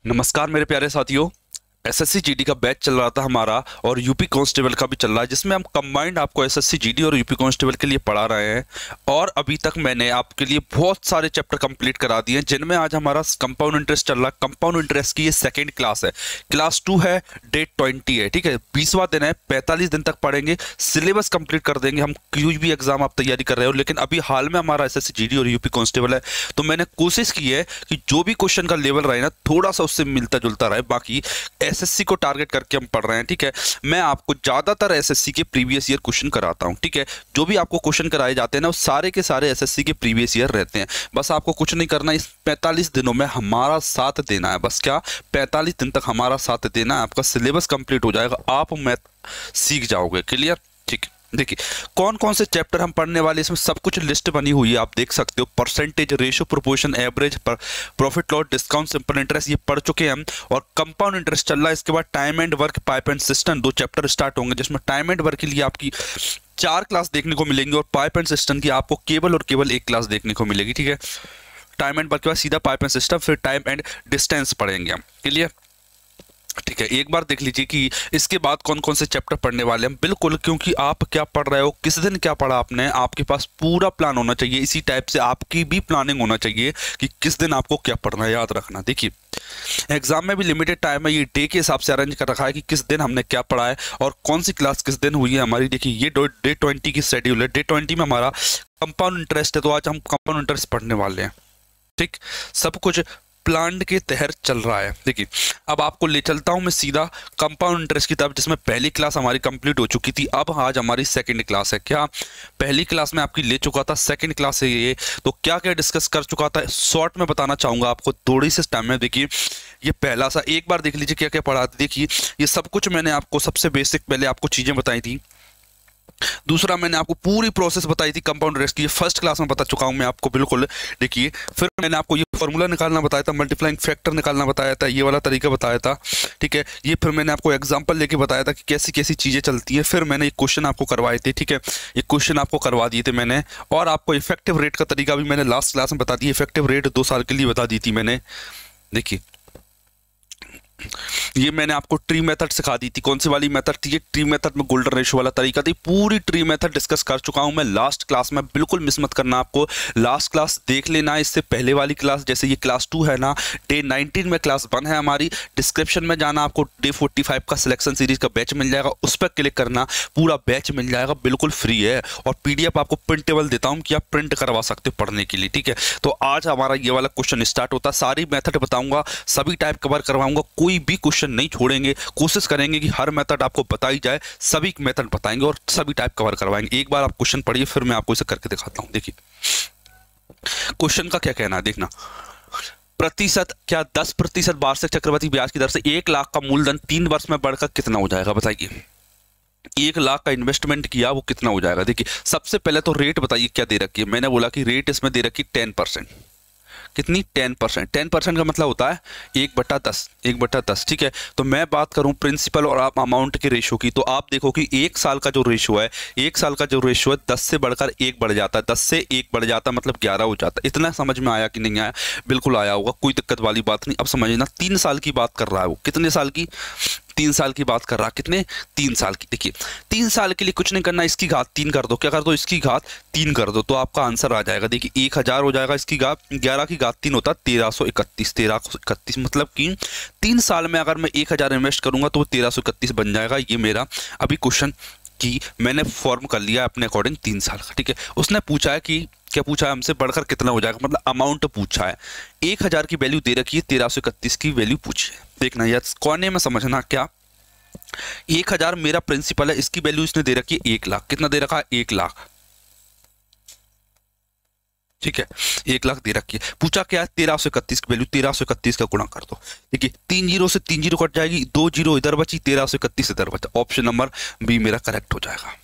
नमस्कार मेरे प्यारे साथियों। एसएससी जीडी का बैच चल रहा था हमारा और यूपी कांस्टेबल का भी चल रहा है, जिसमें हम कंबाइंड आपको एसएससी जीडी और यूपी कांस्टेबल के लिए पढ़ा रहे हैं। और अभी तक मैंने आपके लिए बहुत सारे चैप्टर कंप्लीट करा दिए हैं, जिनमें आज हमारा कंपाउंड इंटरेस्ट चल रहा है। कंपाउंड इंटरेस्ट की ये सेकेंड क्लास है, क्लास 2 है, डेट 20 है। ठीक है, 20वां दिन है, 45 दिन तक पढ़ेंगे, सिलेबस कंप्लीट कर देंगे हम। कोई भी एग्जाम आप तैयारी कर रहे हो, लेकिन अभी हाल में हमारा एसएससी जीडी और यूपी कांस्टेबल है, तो मैंने कोशिश की है कि जो भी क्वेश्चन का लेवल रहे ना, थोड़ा सा उससे मिलता जुलता रहे। बाकी एसएससी को टारगेट करके हम पढ़ रहे हैं। ठीक है, मैं आपको ज्यादातर एसएससी के प्रीवियस ईयर क्वेश्चन कराता हूं। ठीक है, जो भी आपको क्वेश्चन कराए जाते हैं ना, वो सारे के सारे एसएससी के प्रीवियस ईयर रहते हैं। बस आपको कुछ नहीं करना, इस 45 दिनों में हमारा साथ देना है। बस क्या, 45 दिन तक हमारा साथ देना है, आपका सिलेबस कंप्लीट हो जाएगा, आप मैथ सीख जाओगे। क्लियर? ठीक है, देखिए कौन कौन से चैप्टर हम पढ़ने वाले, इसमें सब कुछ लिस्ट बनी हुई है, आप देख सकते हो। Percentage, ratio, proportion, average, profit loss, discount, simple interest, ये पढ़ चुके हैं हम। और कंपाउंड इंटरेस्ट चल रहा है। इसके बाद time and work, pipe and system, 2 chapter start होंगे, जिसमें टाइम एंड वर्क के लिए आपकी 4 क्लास देखने को मिलेंगी, और पाइप एंड सिस्टम की आपको केवल और केवल 1 क्लास देखने को मिलेगी। ठीक है, टाइम एंड वर्क के बाद सीधा पाइप एंड सिस्टम, फिर टाइम एंड डिस्टेंस पढ़ेंगे हम। क्लियर? ठीक है, एक बार देख लीजिए कि इसके बाद कौन कौन से चैप्टर पढ़ने वाले हैं। बिल्कुल, क्योंकि आप क्या पढ़ रहे हो, किस दिन क्या पढ़ा आपने, आपके पास पूरा प्लान होना चाहिए। इसी टाइप से आपकी भी प्लानिंग होना चाहिए कि किस दिन आपको क्या पढ़ना है, याद रखना। देखिए एग्जाम में भी लिमिटेड टाइम है, ये डे के हिसाब से अरेंज कर रखा है कि किस दिन हमने क्या पढ़ा है और कौन सी क्लास किस दिन हुई है हमारी। देखिए ये डे 20 की शेड्यूल है। डे 20 में हमारा कंपाउंड इंटरेस्ट है, तो आज हम कंपाउंड इंटरेस्ट पढ़ने वाले हैं। ठीक, सब कुछ प्लान के तहत चल रहा है। देखिए अब आपको ले चलता हूं मैं सीधा कंपाउंड इंटरेस्ट की तरफ, जिसमें पहली क्लास हमारी कंप्लीट हो चुकी थी। अब आज हमारी सेकंड क्लास है। क्या पहली क्लास में आपकी ले चुका था, सेकंड क्लास है ये। तो क्या क्या डिस्कस कर चुका था, शॉर्ट में बताना चाहूंगा आपको थोड़ी सी टाइम में। देखिए ये पहला सा एक बार देख लीजिए क्या क्या पढ़ा था। देखिए ये सब कुछ मैंने आपको सबसे बेसिक पहले आपको चीजें बताई थी। दूसरा मैंने आपको पूरी प्रोसेस बताई थी कंपाउंड इंटरेस्ट की, ये फर्स्ट क्लास में बता चुका हूं मैं आपको। बिल्कुल देखिए, फिर मैंने आपको ये फॉर्मूला निकालना बताया था, मल्टीप्लाइंग फैक्टर निकालना बताया था, ये वाला तरीका बताया था। ठीक है, ये फिर मैंने आपको एग्जांपल लेके बताया था कि कैसी कैसी चीजें चलती है। फिर मैंने ये क्वेश्चन आपको करवाए थे। ठीक है, ये क्वेश्चन आपको करवा दिए थे मैंने। और आपको इफेक्टिव रेट का तरीका भी मैंने लास्ट क्लास में बता दिया। इफेक्टिव रेट 2 साल के लिए बता दी थी मैंने। देखिए ये मैंने आपको ट्री मेथड सिखा दी थी। कौन सी वाली मेथड थी? ये ट्री मेथड में गोल्डन रेशियो वाला तरीका थी। पूरी ट्री मेथड डिस्कस कर चुका हूं मैं लास्ट क्लास में, बिल्कुल मिस मत करना। आपको लास्ट क्लास देख लेना। इससे पहले वाली क्लास, जैसे ये क्लास 2 है ना, डे 19 में क्लास 1 है हमारी। डिस्क्रिप्शन में जाना, आपको डे 45 का सिलेक्शन सीरीज का बैच मिल जाएगा, उस पर क्लिक करना, पूरा बैच मिल जाएगा, बिल्कुल फ्री है। और पीडीएफ आपको प्रिंटेबल देता हूं कि आप प्रिंट करवा सकते हो पढ़ने के लिए। ठीक है, तो आज हमारा ये वाला क्वेश्चन स्टार्ट होता है। सारी मेथड बताऊंगा, सभी टाइप कवर करवाऊंगा, कोई भी क्वेश्चन नहीं छोड़ेंगे। कोशिश करेंगे कि हर मेथड आपको बताई जाए, सभी मेथड बताएंगे और सभी टाइप कवर करवाएंगे। एक बार आप क्वेश्चन पढ़िए, फिर मैं आपको इसे करके दिखाता हूं। देखिए क्वेश्चन का क्या कहना है, देखना। प्रतिशत, क्या 10% वार्षिक चक्रवृद्धि ब्याज की दर से 1 लाख का मूलधन 3 वर्ष में बढ़कर कितना हो जाएगा, बताइए। 1 लाख का इन्वेस्टमेंट किया, वो कितना हो जाएगा। देखिए सबसे पहले तो रेट बताइए क्या दे रखी है। मैंने बोला कि रेट इसमें दे रखी 10%। कितनी? 10%। 10% का मतलब होता है 1/10, 1/10। ठीक है, तो मैं बात करूं प्रिंसिपल और आप अमाउंट के रेशो की, तो आप देखो कि 1 साल का जो रेशो है, 1 साल का जो रेशो है 10 से बढ़कर 1 बढ़ जाता है। 10 से 1 बढ़ जाता है मतलब 11 हो जाता है। इतना समझ में आया कि नहीं आया? बिल्कुल आया होगा, कोई दिक्कत वाली बात नहीं। अब समझना, 3 साल की बात कर रहा है वो। कितने साल की? 3 साल की बात कर रहा। कितने? 3 साल की। देखिए 3 साल के लिए कुछ नहीं करना, इसकी घात 3 कर दो। क्या कर दो? इसकी घात 3 कर दो, तो आपका आंसर आ जाएगा। देखिए 1000 हो जाएगा, इसकी घात 11 की घात 3 होता है 1331। 1331 मतलब कि 3 साल में अगर मैं 1000 इन्वेस्ट करूंगा तो वो 1331 बन जाएगा। ये मेरा अभी क्वेश्चन कि मैंने फॉर्म कर लिया अपने अकॉर्डिंग 3 साल का। ठीक है, उसने पूछा है कि क्या पूछा है हमसे, बढ़कर कितना हो जाएगा, मतलब अमाउंट पूछा है। 1000 की वैल्यू दे रखी है, 1331 की वैल्यू पूछी है। देखना यार कोने में समझना, क्या 1000 मेरा प्रिंसिपल है, इसकी वैल्यू इसने दे रखी है 1 लाख। कितना दे रखा है? 1 लाख। ठीक है, 1 लाख दे रखी है। पूछा क्या है? 1331 की वैल्यू, 1331 का गुणा कर दो। देखिए 3 जीरो से 3 जीरो कट जाएगी, 2 जीरो इधर बची, 1331 इधर बचा। ऑप्शन नंबर बी मेरा करेक्ट हो जाएगा।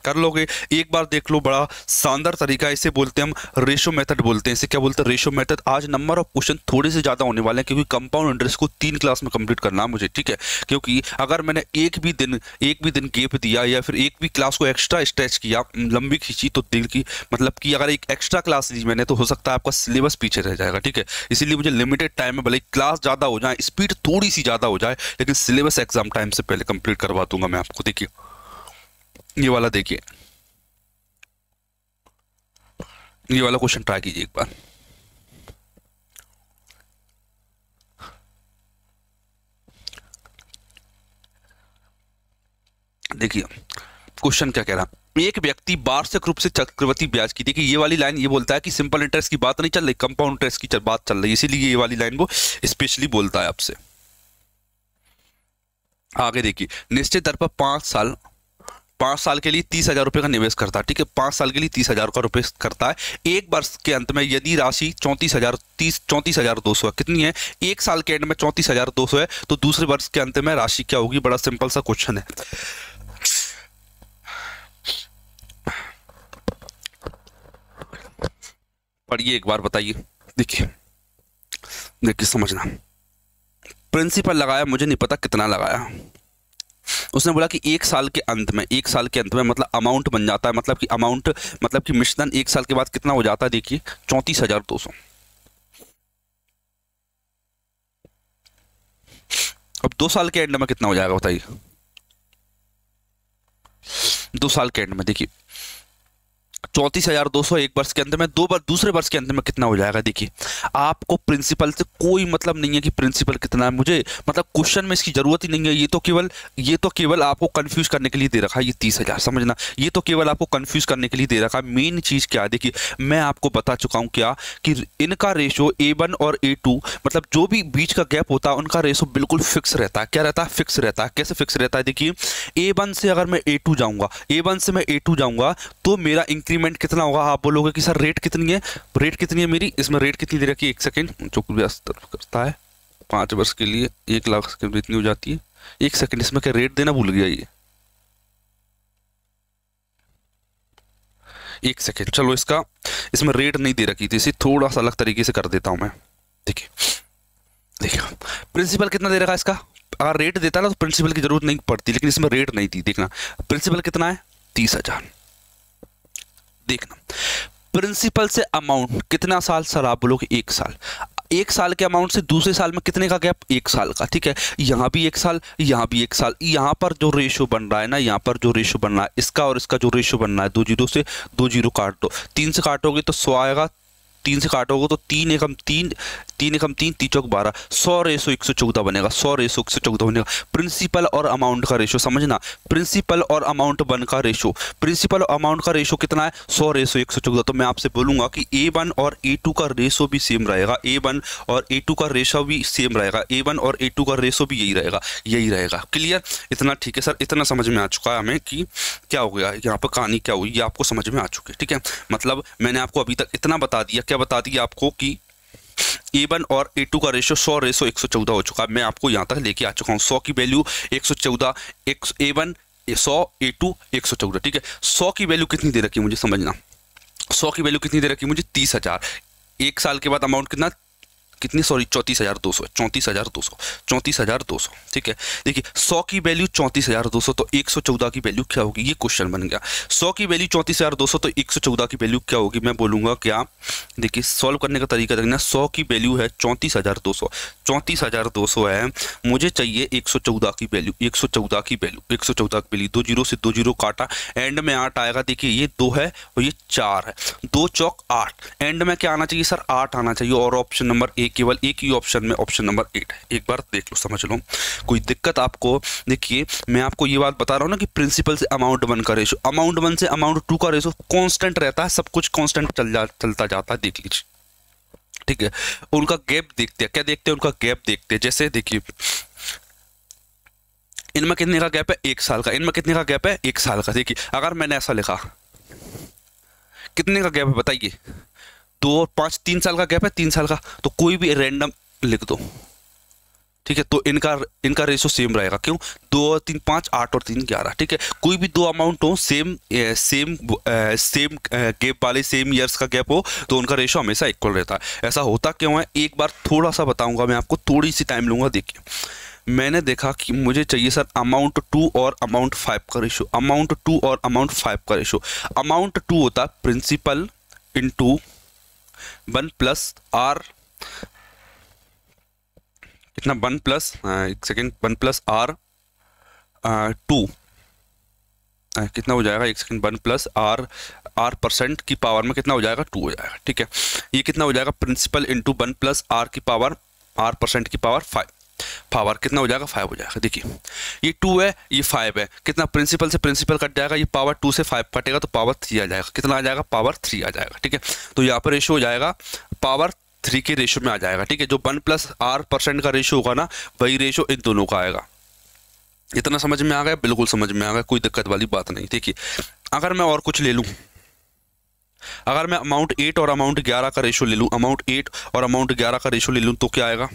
कर लोगे, एक बार देख लो, बड़ा शानदार तरीका है। इसे बोलते हैं हम रेशो मेथड बोलते हैं। इसे क्या बोलते हैं? Ratio method. आज नंबर ऑफ क्वेश्चन थोड़े से ज़्यादा होने वाले हैं क्योंकि कंपाउंड इंटरेस्ट को 3 क्लास में कंप्लीट करना है मुझे, ठीक है। क्योंकि अगर मैंने एक भी दिन गैप दिया या फिर एक भी क्लास को एक्स्ट्रा स्ट्रेच किया, लंबी खींची, तो दिल की मतलब कि अगर एक एक्स्ट्रा क्लास ली मैंने तो हो सकता है आपका सिलेबस पीछे रह जाएगा, ठीक है। इसीलिए मुझे लिमिटेड टाइम में, भले क्लास ज़्यादा हो जाए, स्पीड थोड़ी सी ज़्यादा हो जाए, लेकिन सिलेबस एग्जाम टाइम से पहले कंप्लीट करवा दूंगा मैं आपको। देखिए ये वाला, देखिए ये वाला क्वेश्चन ट्राई कीजिए एक बार। देखिए क्वेश्चन क्या कह रहा है। एक व्यक्ति वार्षिक रूप से चक्रवृद्धि ब्याज की, देखिए ये वाली लाइन ये बोलता है कि सिंपल इंटरेस्ट की बात नहीं चल रही, कंपाउंड इंटरेस्ट की बात चल रही है, इसीलिए ये वाली लाइन वो स्पेशली बोलता है आपसे। आगे देखिए, निश्चित दर पर 5 साल के लिए 30,000 रुपए का निवेश करता है, ठीक है। 5 साल के लिए 30,000 का रुपये करता है। एक वर्ष के अंत में यदि राशि 34,200 कितनी है? एक साल के एंड में 34,200 है, तो दूसरे वर्ष के अंत में राशि क्या होगी? बड़ा सिंपल सा क्वेश्चन है। पढ़िए एक बार, बताइए। देखिए समझना। प्रिंसिपल लगाया, मुझे नहीं पता कितना लगाया। उसने बोला कि एक साल के अंत में मतलब अमाउंट बन जाता है, मतलब कि अमाउंट मतलब कि मिश्रण एक साल के बाद कितना हो जाता है? देखिए 34,200। अब 2 साल के एंड में कितना हो जाएगा बताइए? 2 साल के एंड में देखिए 34,200 एक वर्ष के अंत में, दूसरे वर्ष के अंत में कितना हो जाएगा? देखिए आपको प्रिंसिपल से कोई मतलब नहीं है कि प्रिंसिपल कितना है, मुझे मतलब क्वेश्चन में इसकी जरूरत ही नहीं है। ये तो केवल आपको कंफ्यूज करने के लिए दे रखा है ये 30,000, समझना। ये तो केवल आपको कंफ्यूज करने के लिए दे रखा है। मेन चीज क्या है? देखिए मैं आपको बता चुका हूँ क्या कि इनका रेशो A1 और A2, मतलब जो भी बीच का गैप होता है उनका रेशो बिल्कुल फिक्स रहता है। क्या रहता है? फिक्स रहता है। कैसे फिक्स रहता है? देखिए A1 से अगर मैं A2 जाऊंगा तो मेरा इंक्रीमेंट कितना होगा? आप बोलोगे कि सर रेट कितनी है मेरी? इसमें रेट कितनी दे रखी है? एक सेकंड, जो व्यस्त करता है 5 वर्ष के लिए 1 लाख इतनी हो जाती है। एक सेकंड, इसमें क्या रेट देना भूल गया ये? एक सेकंड, चलो इसमें रेट नहीं दे रखी थी, इसे थोड़ा सा अलग तरीके से कर देता हूं मैं। देखिए प्रिंसिपल कितना दे रखा है इसका? अगर रेट देता ना तो प्रिंसिपल की जरूरत नहीं पड़ती, लेकिन इसमें रेट नहीं थी। देखना प्रिंसिपल कितना है? 30,000। देखना प्रिंसिपल से अमाउंट कितना साल? सर आप बोलोगे 1 साल। 1 साल के अमाउंट से दूसरे साल में कितने का गैप? 1 साल का, ठीक है। यहाँ भी 1 साल, यहाँ भी 1 साल। यहाँ पर जो रेशो बन रहा है ना, यहाँ पर जो रेशो बन रहा है, इसका और इसका जो रेशो बन रहा है, 2 जीरो से 2 जीरो काट दो, 3 से काटोगे तो 100 आएगा, 3 से काटोगे तो 3 एकम 3, 3 एकम 3, 3 चौक 12, 100 रेशो 114 बनेगा। 100 रेशो 114 बनेगा। प्रिंसिपल और अमाउंट का रेशो समझना, प्रिंसिपल और अमाउंट वन का रेशो, प्रिंसिपल और अमाउंट का रेशो कितना है? 100 रेशो 114। तो मैं आपसे बोलूंगा कि A1 और A2 का रेशो भी सेम रहेगा, A1 और A2 का रेशो भी सेम रहेगा, A1 और A2 का रेशो भी यही रहेगा। क्लियर? इतना ठीक है सर, इतना समझ में आ चुका है हमें कि क्या हो गया यहाँ पर, कहानी क्या हुई, ये आपको समझ में आ चुकी है, ठीक है। मतलब मैंने आपको अभी तक इतना बता दिया, क्या बता दिया आपको कि A1 और A2 का रेशो 100 रेशो 114 हो चुका है। मैं आपको यहाँ तक लेके आ चुका हूँ। 100 की वैल्यू 114, A1 100, A2 114, ठीक है। 100 की वैल्यू कितनी दे रखी है मुझे समझना? 100 की वैल्यू कितनी दे रखी है मुझे? 30,000। 1 साल के बाद अमाउंट कितनी? सॉरी 34,200, 34,200, ठीक है। देखिए 100 की वैल्यू 34,200, तो 114 की वैल्यू क्या होगी? ये क्वेश्चन बन गया। 100 की वैल्यू 34,200, तो 114 की वैल्यू क्या होगी? मैं बोलूंगा क्या, देखिए सॉल्व करने का तरीका देखना। 100 की वैल्यू है 34,200, 34,200 है, मुझे चाहिए 114 की वैल्यू, 114 की वैल्यू। 2 जीरो से 2 जीरो काटा, एंड में 8 आएगा। देखिए ये 2 है और ये 4 है, 2 चौक 8, एंड में क्या आना चाहिए सर? 8 आना चाहिए। और ऑप्शन नंबर ए, केवल एक ही ऑप्शन में ऑप्शन नंबर 8 है। एक बार देख लो, समझ लो, कोई दिक्कत आपको? देखिए मैं आपको ये बात बता रहा हूँ ना कि प्रिंसिपल से अमाउंट वन का रेशो, अमाउंट वन से अमाउंट टू का रेशो कांस्टेंट रहता है, सब कुछ कांस्टेंट चलता जाता है। देख लीजिए, ठीक है। उनका गैप देखते हैं, क्या देखते हैं? उनका गैप देखते हैं। जैसे देखिए इनमें कितने का गैप है? 1 साल का। इनमें कितने का गैप है? 1 साल का। देखिए अगर मैंने ऐसा लिखा, कितने का गैप है बताइए? 2 और 5, 3 साल का गैप है, 3 साल का। तो कोई भी रैंडम लिख दो, ठीक है, तो इनका इनका रेशो सेम रहेगा। क्यों? 2 और 3 5, 8 और 3 11। ठीक है, कोई भी दो अमाउंट हो सेम सेम सेम गैप वाले, सेम ईयर्स का गैप हो, तो उनका रेशो हमेशा इक्वल रहता है। ऐसा होता क्यों है, एक बार थोड़ा सा बताऊंगा मैं आपको, थोड़ी सी टाइम लूंगा। देखिए, मैंने देखा कि मुझे चाहिए सर अमाउंट 2 और अमाउंट 5 का रेशो, अमाउंट 2 और अमाउंट 5 का रेशो। अमाउंट 2 होता है प्रिंसिपल इंटू 1 प्लस आर, कितना 1 प्लस, एक सेकेंड, 1 प्लस आर 2, कितना हो जाएगा, एक second, 1 plus R, R percent की पावर में कितना हो जाएगा, 2 हो जाएगा। ठीक है, ये कितना हो जाएगा, प्रिंसिपल इंटू 1 प्लस आर की पावर, आर परसेंट की पावर 5, पावर कितना हो जाएगा, 5 हो जाएगा। देखिए, ये 2 है, ये 5 है, कितना प्रिंसिपल से प्रिंसिपल कट जाएगा, ये पावर 2 से 5 कटेगा तो पावर 3 आ जाएगा। कितना आ जाएगा, पावर 3 आ जाएगा। ठीक है, तो यहाँ पर रेशो हो जाएगा पावर 3 के रेशो में आ जाएगा। ठीक है, जो 1 प्लस आर परसेंट का रेशो होगा ना, वही रेशो इन दोनों का आएगा। इतना समझ में आ गया? बिल्कुल समझ में आ गया, कोई दिक्कत वाली बात नहीं। देखिए, अगर मैं और कुछ ले लूँ, अगर मैं अमाउंट 8 और अमाउंट 11 का रेशो ले लूँ, अमाउंट 8 और अमाउंट 11 का रेशो ले लूँ, तो क्या आएगा,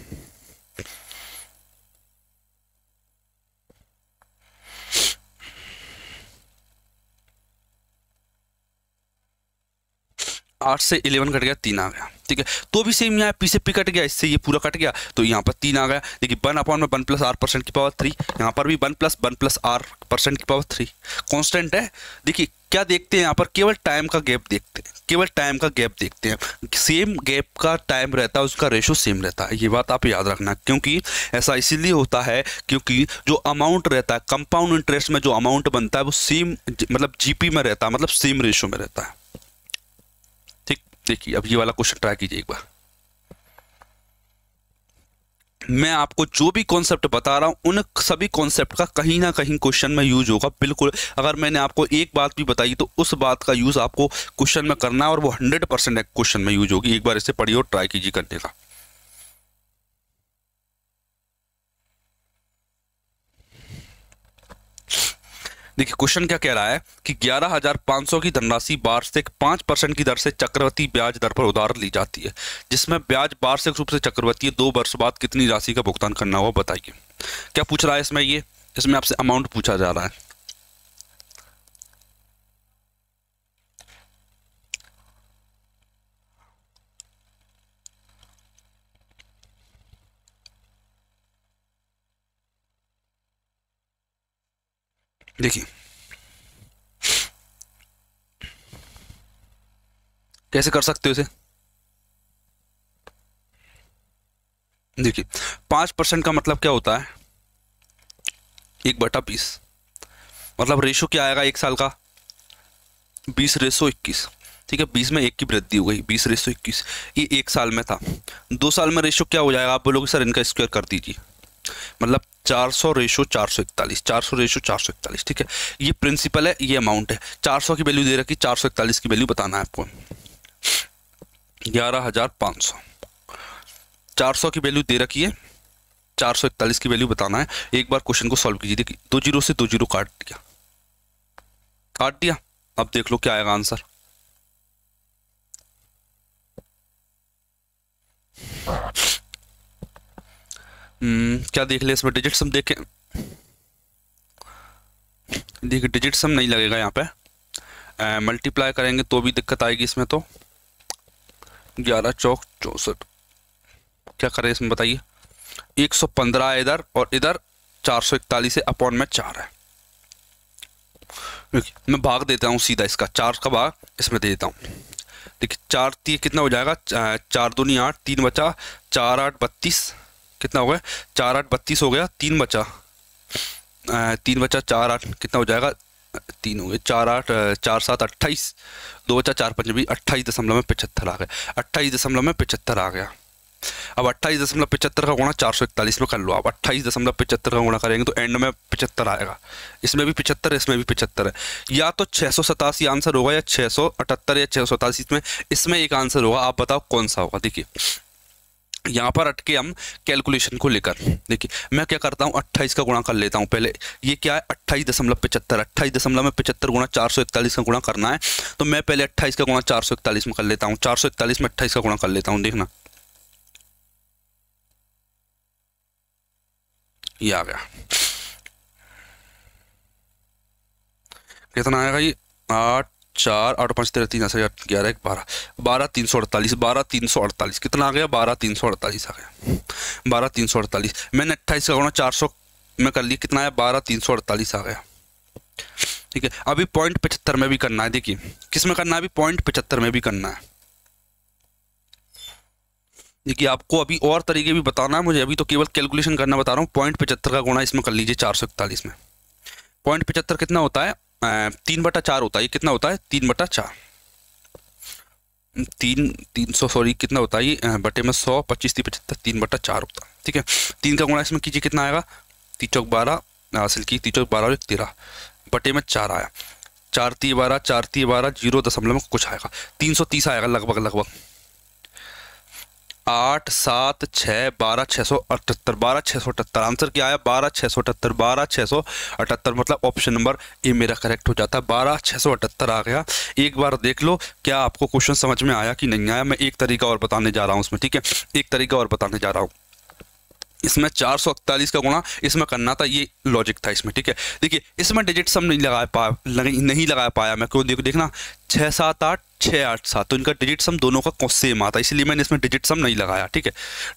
8 से 11 कट गया, 3 आ गया। ठीक है, तो भी सेम यहाँ पी से पी कट गया, इससे ये पूरा कट गया, तो यहाँ पर 3 आ गया। देखिए, 1 अपॉन में 1 प्लस आर परसेंट की पावर 3, यहाँ पर भी 1 प्लस आर परसेंट की पावर 3 कांस्टेंट है। देखिए, क्या देखते हैं यहाँ पर, केवल टाइम का गैप देखते हैं, केवल टाइम का गैप देखते हैं। सेम गैप का टाइम रहता है, उसका रेशो सेम रहता है, ये बात आप याद रखना। क्योंकि ऐसा इसीलिए होता है क्योंकि जो अमाउंट रहता है कंपाउंड इंटरेस्ट में, जो अमाउंट बनता है वो सेम, मतलब जीपी में रहता है, मतलब सेम रेशो में रहता है। देखिए, अब ये वाला क्वेश्चन ट्राई कीजिए एक बार। मैं आपको जो भी कॉन्सेप्ट बता रहा हूं, उन सभी कॉन्सेप्ट का कहीं ना कहीं क्वेश्चन में यूज होगा। बिल्कुल, अगर मैंने आपको एक बात भी बताई तो उस बात का यूज आपको क्वेश्चन में करना है, और वो 100% क्वेश्चन में यूज होगी। एक बार इसे पढ़िए और ट्राई कीजिए करने का। देखिए, क्वेश्चन क्या कह रहा है कि 11,500 की धनराशि वार्षिक 5% की दर से चक्रवृद्धि ब्याज दर पर उधार ली जाती है, जिसमें ब्याज वार्षिक रूप से चक्रवृद्धि है। 2 वर्ष बाद कितनी राशि का भुगतान करना होगा, बताइए। क्या पूछ रहा है इसमें, ये इसमें आपसे अमाउंट पूछा जा रहा है। देखिए, कैसे कर सकते हो इसे। देखिए, 5% का मतलब क्या होता है, 1/20, मतलब रेशो क्या आएगा एक साल का, 20:21। ठीक है, 20 में 1 की वृद्धि हो गई, 20:21। ये 1 साल में था। 2 साल में रेशो क्या हो जाएगा, आप बोलोगे सर इनका स्क्वायर कर दीजिए, मतलब 400:441, 400:441। ठीक है, ये प्रिंसिपल है, ये अमाउंट है। 400 की वैल्यू दे रखी, 441 की वैल्यू बताना है आपको। 11,500, 400 की वैल्यू दे रखी है, 441 की वैल्यू बताना है। एक बार क्वेश्चन को सॉल्व कीजिए। देखिए, 2 जीरो से 2 जीरो काट दिया, काट दिया। अब देख लो क्या आएगा आंसर। क्या देख ले इसमें, डिजिट सम देखें। देखिए, डिजिट सम नहीं लगेगा यहाँ पे, मल्टीप्लाई करेंगे तो भी दिक्कत आएगी इसमें। तो 11 चौक 64, क्या करें इसमें बताइए। 115 है इधर, और इधर 441 है, अपॉन में 4 है। मैं भाग देता हूँ सीधा, इसका 4 का भाग इसमें दे देता हूँ। देखिए, 4 3 कितना हो जाएगा, 4 दूनी 8, 3 बचा, 4 8 32, कितना हो गया, 4 8 32 हो गया, 3 बचा, 3 बचा 4 8 कितना हो जाएगा, 3 हो गए, 4 8 4 7 28, 2 बचा 4 5 भी 28.75 आ गया, 28.75 आ गया। अब 28.75 का गुणा 441 में कर लो आप। 28.75 का गुणा करेंगे तो एंड में 75 आएगा। इसमें भी 75 है, इसमें भी 75 है। या तो 687 आंसर होगा, या 678 या 687 में इसमें एक आंसर होगा। आप बताओ कौन सा होगा। देखिए, यहाँ पर अटके हम कैलकुलेशन को लेकर। देखिए, मैं क्या करता हूँ, 28 का गुणा कर लेता हूँ पहले। ये क्या है, 28.75, 28.75 गुणा 441 का गुणा करना है, तो मैं पहले 28 का गुणा 441 में कर लेता हूँ। 441 में 28 का गुणा कर लेता हूँ, देखना। ये आ गया, कितना आएगा ये 8 4 8 5 13 3 11 1 12 12 348 12 348 कितना आ गया 12 348 आ गया 12 348। मैंने 28 का गुणा 400 में कर लिया, कितना है 12 348 आ गया। ठीक है, अभी 0.75 में भी करना है। देखिए किस में करना है, अभी 0.75 में भी करना है। देखिए आपको अभी और तरीके भी बताना है मुझे, अभी तो केवल कैलकुलेशन करना बता रहा हूँ। 0.75 का गुणा इसमें कर लीजिए 441 में। 0.75 कितना होता है 3/4 होता है। ये कितना होता है 3/4, 300 सॉरी कितना होता है ये बटे में 100 25 30 75 3/4 होता है। ठीक है, 3 का गुणा इसमें कीजिए, कितना आएगा 3 चौक 12 हासिल की 3 चौक 12 और 13 बटे में 4 आया, 4 3 12 4 3 12 0 में कुछ आएगा 330 आएगा लगभग 8 7 6 12 678 12 678। आंसर क्या आया 12 678 12 678, मतलब ऑप्शन नंबर ए मेरा करेक्ट हो जाता है। 12 678 आ गया। एक बार देख लो क्या आपको क्वेश्चन समझ में आया कि नहीं आया। मैं एक तरीका और बताने जा रहा हूँ उसमें। ठीक है, एक तरीका और बताने जा रहा हूँ। इसमें 441 का गुणा इसमें करना था, ये लॉजिक था इसमें। ठीक है, देखिए इसमें डिजिट सम नहीं लगा पाया मैं। क्यों, देखना 6 7 8 6 8 7, तो इनका डिजिट सम दोनों का सेम आता है, इसलिए मैंने इसमें डिजिट सम नहीं लगाया। ठीक है,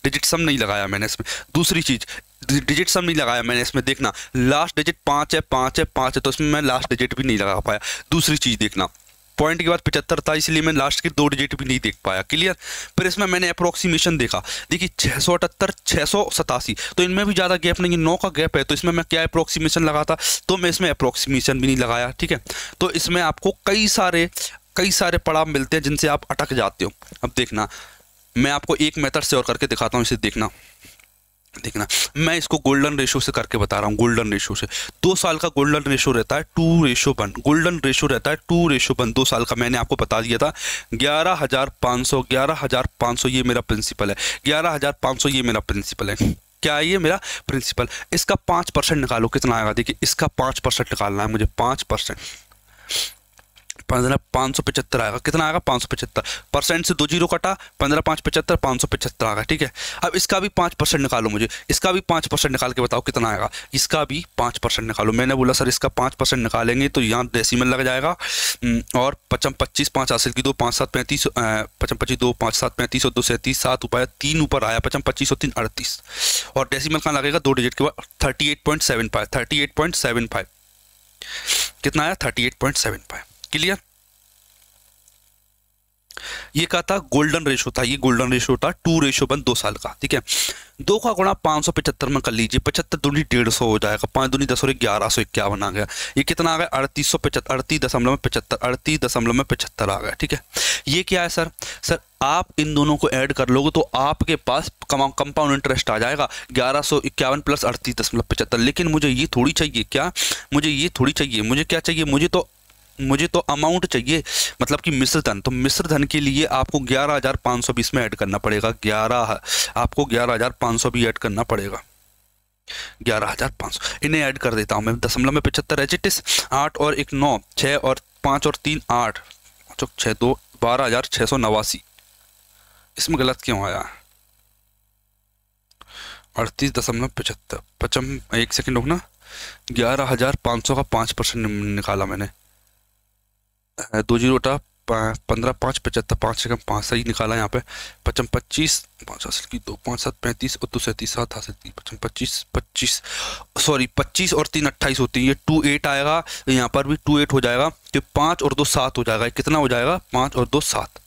डिजिट सम नहीं लगाया मैंने इसमें। दूसरी चीज, डिजिट सम नहीं लगाया मैंने इसमें, देखना लास्ट डिजिट 5 है 5 है 5 है, तो इसमें मैं लास्ट डिजिट भी नहीं लगा पाया। दूसरी चीज देखना, पॉइंट के बाद 75 था, इसलिए मैं लास्ट के 2 डिजिट भी नहीं देख पाया। क्लियर। फिर इसमें मैंने अप्रोक्सीमेशन देखा, देखिए 678 687, तो इनमें भी ज़्यादा गैप नहीं है, 9 का गैप है, तो इसमें मैं क्या अप्रोक्सीमेशन लगाता, तो मैं इसमें अप्रोक्सीमेशन भी नहीं लगाया। ठीक है, तो इसमें आपको कई सारे पड़ाव मिलते हैं जिनसे आप अटक जाते हो। अब देखना मैं आपको एक मेथड से और करके दिखाता हूँ, इसे देखना मैं इसको गोल्डन रेशो से करके बता रहा हूँ। गोल्डन रेशो से 2 साल का गोल्डन रेशो रहता है 2:1। गोल्डन रेशो रहता है 2:1, 2 साल का मैंने आपको बता दिया था। 11,500 ये मेरा प्रिंसिपल है, 11,500 ये मेरा प्रिंसिपल है। क्या है ये मेरा प्रिंसिपल। इसका 5% निकालो, कितना आएगा। देखिए इसका 5% निकालना है मुझे, 5% 575 आएगा। कितना आएगा 575, परसेंट से 2 जीरो कटा, 15 5 75 575 आएगा। ठीक है, अब इसका भी 5% निकालो मुझे, इसका भी 5% निकाल के बताओ कितना आएगा। इसका भी 5% निकालो। मैंने बोला सर इसका 5% निकालेंगे तो यहाँ डेसिमल लग जाएगा, और 25 5 हासिल की 2 5 7 35 25 2 5 7 35 और 2 37 7 ऊपर 3 ऊपर आया 25 और 3 38, और डेसिमल कहाँ लगेगा 2 डिजिट के बाद 38.75 कितना आया 38.75। क्लियर। ये क्या था गोल्डन रेशो था, ये गोल्डन रेशो था 2:1 2 साल का। ठीक है, 2 का गुणा 575 में कर लीजिए, 75 दूनी 150 हो जाएगा, 5 दूनी 10 और 1151 आ गया। ये कितना आ गया 3875 38.75 आ गया। ठीक है, ये क्या है सर आप इन दोनों को ऐड कर लोगे तो आपके पास कंपाउंड इंटरेस्ट आ जाएगा 1151 प्लस 38.75। लेकिन मुझे ये थोड़ी चाहिए, क्या मुझे ये थोड़ी चाहिए, मुझे क्या चाहिए, मुझे तो अमाउंट चाहिए, मतलब कि मिश्र धन। तो मिश्र धन के लिए आपको 11,520 में ऐड करना पड़ेगा। 11,500 भी ऐड करना पड़ेगा, 11,500 इन्हें ऐड कर देता हूं मैं। दशमलव में 75 एचिटिस, 8 और 1 9, 6 और 5 और 3 8, 6 2 12,689। इसमें गलत क्यों आया 38.75 एक सेकेंड रुकना। 11,500 का 5% निकाला मैंने, 2 जीरो उठा 15 5 75 5 से कम 5 सही निकाला यहाँ पे। 25 5 हासिल की 2 5 7 35 और 2 37 7 हासिल की 25 सॉरी 25 और 3 28 होती है। ये 28 आएगा, यहाँ पर भी 28 हो जाएगा, तो 5 और 2 7 हो जाएगा। कितना हो जाएगा 5 और 2 7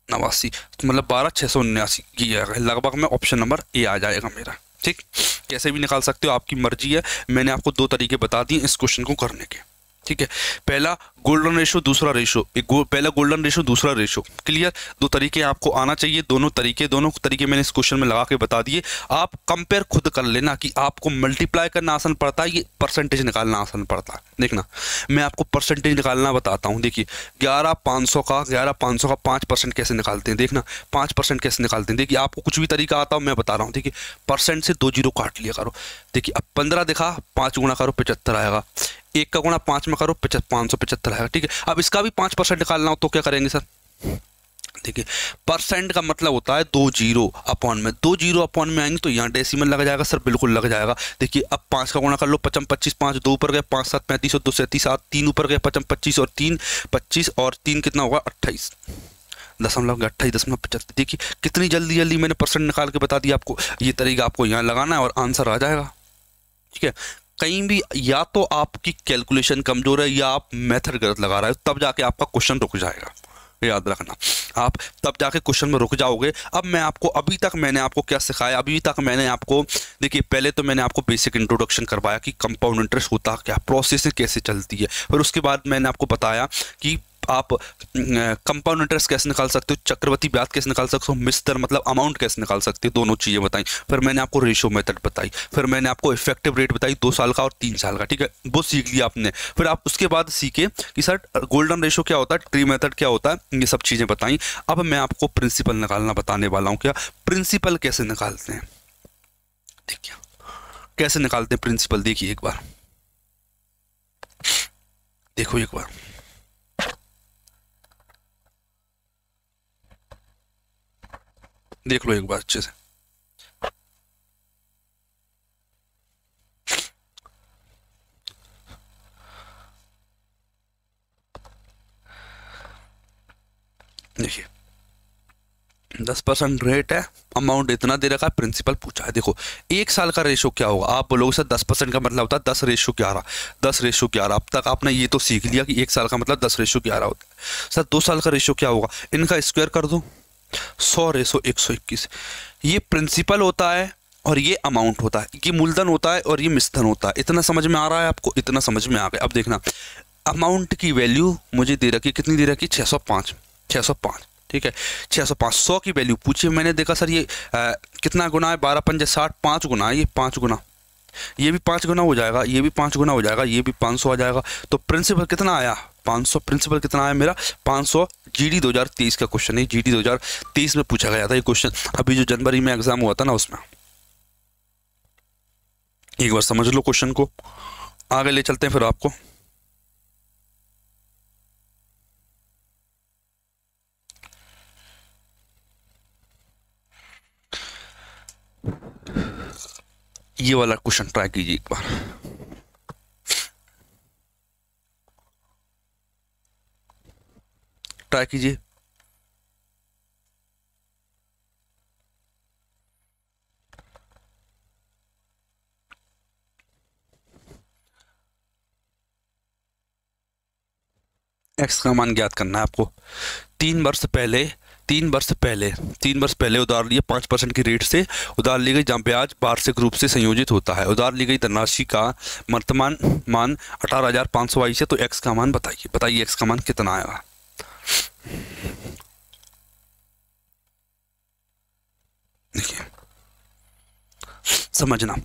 89, मतलब 12,679 ये आएगा। लगभग में ऑप्शन नंबर ए आ जाएगा मेरा। ठीक, कैसे भी निकाल सकते हो, आपकी मर्जी है। मैंने आपको 2 तरीके बता दिए इस क्वेश्चन को करने के। ठीक है, पहला गोल्डन रेशो दूसरा रेशो, पहला गोल्डन रेशो दूसरा रेशो। क्लियर, 2 तरीके आपको आना चाहिए। दोनों तरीके मैंने इस क्वेश्चन में लगा के बता दिए। आप कंपेयर खुद कर लेना कि आपको मल्टीप्लाई करना आसान पड़ता है, ये परसेंटेज निकालना आसान पड़ता है। देखना मैं आपको परसेंटेज निकालना बताता हूँ। देखिए 11,500 का 5% कैसे निकालते हैं। देखना 5% कैसे निकालते हैं। देखिए आपको कुछ भी तरीका आता हो मैं बता रहा हूँ। देखिए परसेंट से 2 जीरो काट लिया करो। देखिए अब 15 दिखा, 5 गुणा करो 75 आएगा। 1 का गुणा 5 में करो 575 आएगा। ठीक है, अब इसका भी 5% निकालना हो तो क्या करेंगे सर, देखिए परसेंट का मतलब होता है 2 जीरो अपॉन में, 2 जीरो अपॉन में आएंगे तो यहाँ डेसिमल लग जाएगा सर, बिल्कुल लग जाएगा। देखिए अब 5 का गुणा कर लो, 55 25, 5 2 ऊपर गए, 5 7 35 और 2 37 7, 3 ऊपर गए, 55 25 और 3 25 और 3 कितना होगा 28 दशमलव 28.75। देखिए कितनी जल्दी जल्दी मैंने परसेंट निकाल के बता दिया आपको। ये तरीका आपको यहाँ लगाना है और आंसर आ जाएगा। ठीक है, कहीं भी या तो आपकी कैलकुलेशन कमजोर है या आप मेथड गलत लगा रहे हो, तब जाके आपका क्वेश्चन रुक जाएगा, याद रखना। आप तब जाके क्वेश्चन में रुक जाओगे। अब मैं आपको अभी तक मैंने आपको क्या सिखाया, अभी तक मैंने आपको देखिए पहले तो मैंने आपको बेसिक इंट्रोडक्शन करवाया कि कंपाउंड इंटरेस्ट होता क्या, प्रोसेस कैसे चलती है। फिर उसके बाद मैंने आपको बताया कि आप कंपाउंड इंटरेस्ट कैसे निकाल सकते हो, चक्रवृद्धि ब्याज कैसे निकाल सकते हो, मिस्टर मतलब अमाउंट कैसे निकाल सकते हो, दोनों चीज़ें बताई। फिर मैंने आपको रेशो मेथड बताई, फिर मैंने आपको इफेक्टिव रेट बताई 2 साल का और 3 साल का। ठीक है, वो सीख लिया आपने। फिर आप उसके बाद सीखे कि सर गोल्डन रेशो क्या होता है, ट्री मेथड क्या होता है, ये सब चीज़ें बताई। अब मैं आपको प्रिंसिपल निकालना बताने वाला हूँ। क्या प्रिंसिपल कैसे निकालते हैं, देखिए कैसे निकालते हैं प्रिंसिपल। देखिए एक बार देखो, एक बार देख लो एक बार अच्छे से। देखिए 10% रेट है, अमाउंट इतना दे रखा है, प्रिंसिपल पूछा है। देखो 1 साल का रेशो क्या होगा, आप बोलोगे सर 10% का मतलब होता है 10:11, 10:11। अब तक आपने ये तो सीख लिया कि 1 साल का मतलब 10:11 होता है। सर 2 साल का रेशो क्या होगा, इनका स्क्वायर कर दो, 100:121। ये प्रिंसिपल होता है और ये अमाउंट होता है, ये मूलधन होता है और ये मिश्धन होता है। इतना समझ में आ रहा है आपको, इतना समझ में आ गया। अब देखना अमाउंट की वैल्यू मुझे दे रखी, कितनी दे रखी, 605, 605। ठीक है 605। 100 की वैल्यू पूछिए, मैंने देखा सर ये कितना गुना है, 12 पंजे 60, 5 गुना है, ये 5 गुना, ये भी 5 गुना हो जाएगा, ये भी 5 गुना हो जाएगा, ये भी 500 आ जाएगा। तो प्रिंसिपल कितना आया, 500। प्रिंसिपल कितना आया मेरा 500। जीडी 2023 का क्वेश्चन है, जीडी 2023 में पूछा गया था ये क्वेश्चन, अभी जो जनवरी में एग्जाम हुआ था ना उसमें। एक बार समझ लो क्वेश्चन को, आगे ले चलते हैं फिर आपको। ये वाला क्वेश्चन ट्राई कीजिए एक बार। ट्राई कीजिए। एक्स का मान ज्ञात करना है आपको। 3 वर्ष पहले 3 वर्ष पहले उधार लिए 5% की रेट से उधार ली गई, जहाँ ब्याज वार्षिक रूप से संयोजित होता है। उधार ली गई धनराशि का वर्तमान मान 18,522 है। तो एक्स का मान बताइए, बताइए एक्स का मान कितना आएगा। देखिए समझना,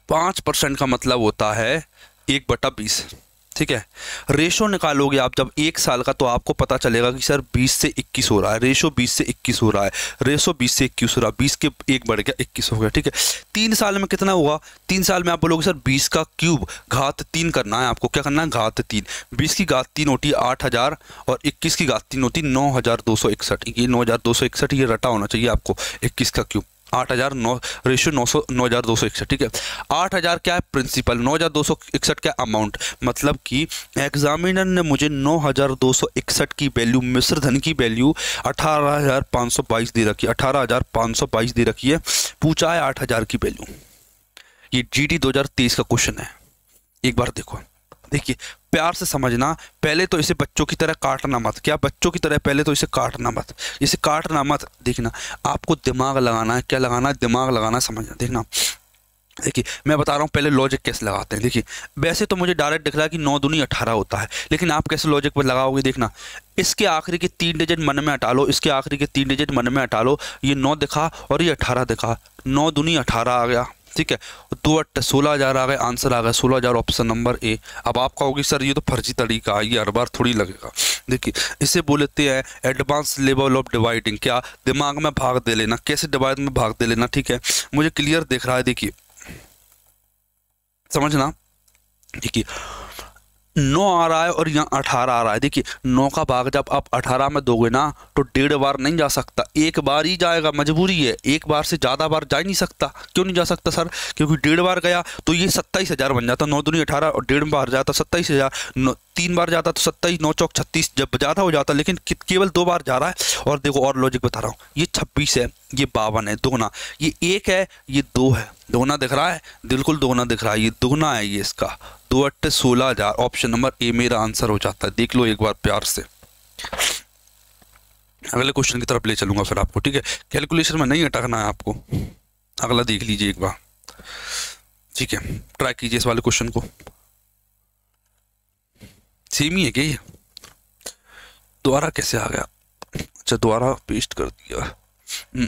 5% का मतलब होता है 1/20। ठीक है, रेशो निकालोगे आप जब 1 साल का, तो आपको पता चलेगा कि सर 20 से 21 हो रहा है, रेशो 20 से 21 हो रहा है, रेशो 20 से 21 हो रहा है, 20 के 1 बढ़ गया 21 हो गया। ठीक है, 3 साल में कितना होगा, 3 साल में आप बोलोगे सर 20 का क्यूब घात 3 करना है आपको। क्या करना है, घात 3। 20 की घात 3 होती है 8000 और 21 की घात 3 होती है 9261। ये 9261 ये रटा होना चाहिए आपको, 21 का क्यूब 8009 रेशियो 9261। ठीक है, 8000 क्या है प्रिंसिपल, 9261 क्या अमाउंट। मतलब कि एग्जामिनर ने मुझे 9261 की वैल्यू, मिश्र धन की वैल्यू 18,522 दे रखी है, 18,522 दे रखी है, पूछा है 8000 की वैल्यू। ये जीडी 2023 का क्वेश्चन है, एक बार देखो। देखिए प्यार से समझना, पहले तो इसे बच्चों की तरह काटना मत। क्या बच्चों की तरह, पहले तो इसे काटना मत, इसे काटना मत। देखना आपको दिमाग लगाना है, क्या लगाना है, दिमाग लगाना है, समझना। देखना देखिए मैं बता रहा हूँ पहले लॉजिक कैसे लगाते हैं। देखिए वैसे तो मुझे डायरेक्ट दिख रहा है कि 9 दूनी 18 होता है, लेकिन आप कैसे लॉजिक पर लगाओगे। देखना इसके आखिरी के 3 डिजिट मन में हटा लो, इसके आखिरी के 3 डिजिट मन में हटा लो। ये 9 दिखा और ये 18 दिखा, 9 दूनी 18 आ गया। ठीक है, 2 8 16,000 आ गए, आंसर आ गया 16,000, ऑप्शन नंबर ए। अब आप कहोगे सर ये तो फर्जी तरीका है, ये हर बार थोड़ी लगेगा। देखिए इसे बोलते हैं एडवांस लेवल ऑफ डिवाइडिंग। क्या, दिमाग में भाग दे लेना, कैसे डिवाइड में भाग दे लेना। ठीक है, मुझे क्लियर दिख रहा है, देखिए समझना। देखिए 9 आ रहा है और यहाँ 18 आ रहा है। देखिए 9 का भाग जब आप 18 में दोगे ना तो 1.5 बार नहीं जा सकता, एक बार ही जाएगा, मजबूरी है। एक बार से ज़्यादा बार जा ही नहीं सकता। क्यों नहीं जा सकता सर? क्योंकि 1.5 बार गया तो ये 27,000 बन जाता, 9 दूनी 18 और 1.5 बार जाता 27,000, 3 बार जाता तो 27, 9 चौक 36, जब ज़्यादा हो जाता, लेकिन केवल 2 बार जा रहा है। और देखो और लॉजिक बता रहा हूँ, ये 26 है, ये 52 है, दोगुना, ये 1 है, ये 2 है, दोगुना दिख रहा है, बिल्कुल दोगुना दिख रहा है, ये दोगुना है, ये इसका 2 8 16,000। ऑप्शन नंबर ए मेरा आंसर हो जाता है। देख लो एक बार प्यार से। अगले क्वेश्चन की तरफ ले चलूंगा फिर आपको, ठीक है? कैलकुलेशन में नहीं अटकना है आपको। अगला देख लीजिए एक बार, ठीक है? ट्राई कीजिए इस वाले क्वेश्चन को। सेम ही है क्या ये? दोबारा कैसे आ गया? अच्छा दोबारा पेस्ट कर दिया।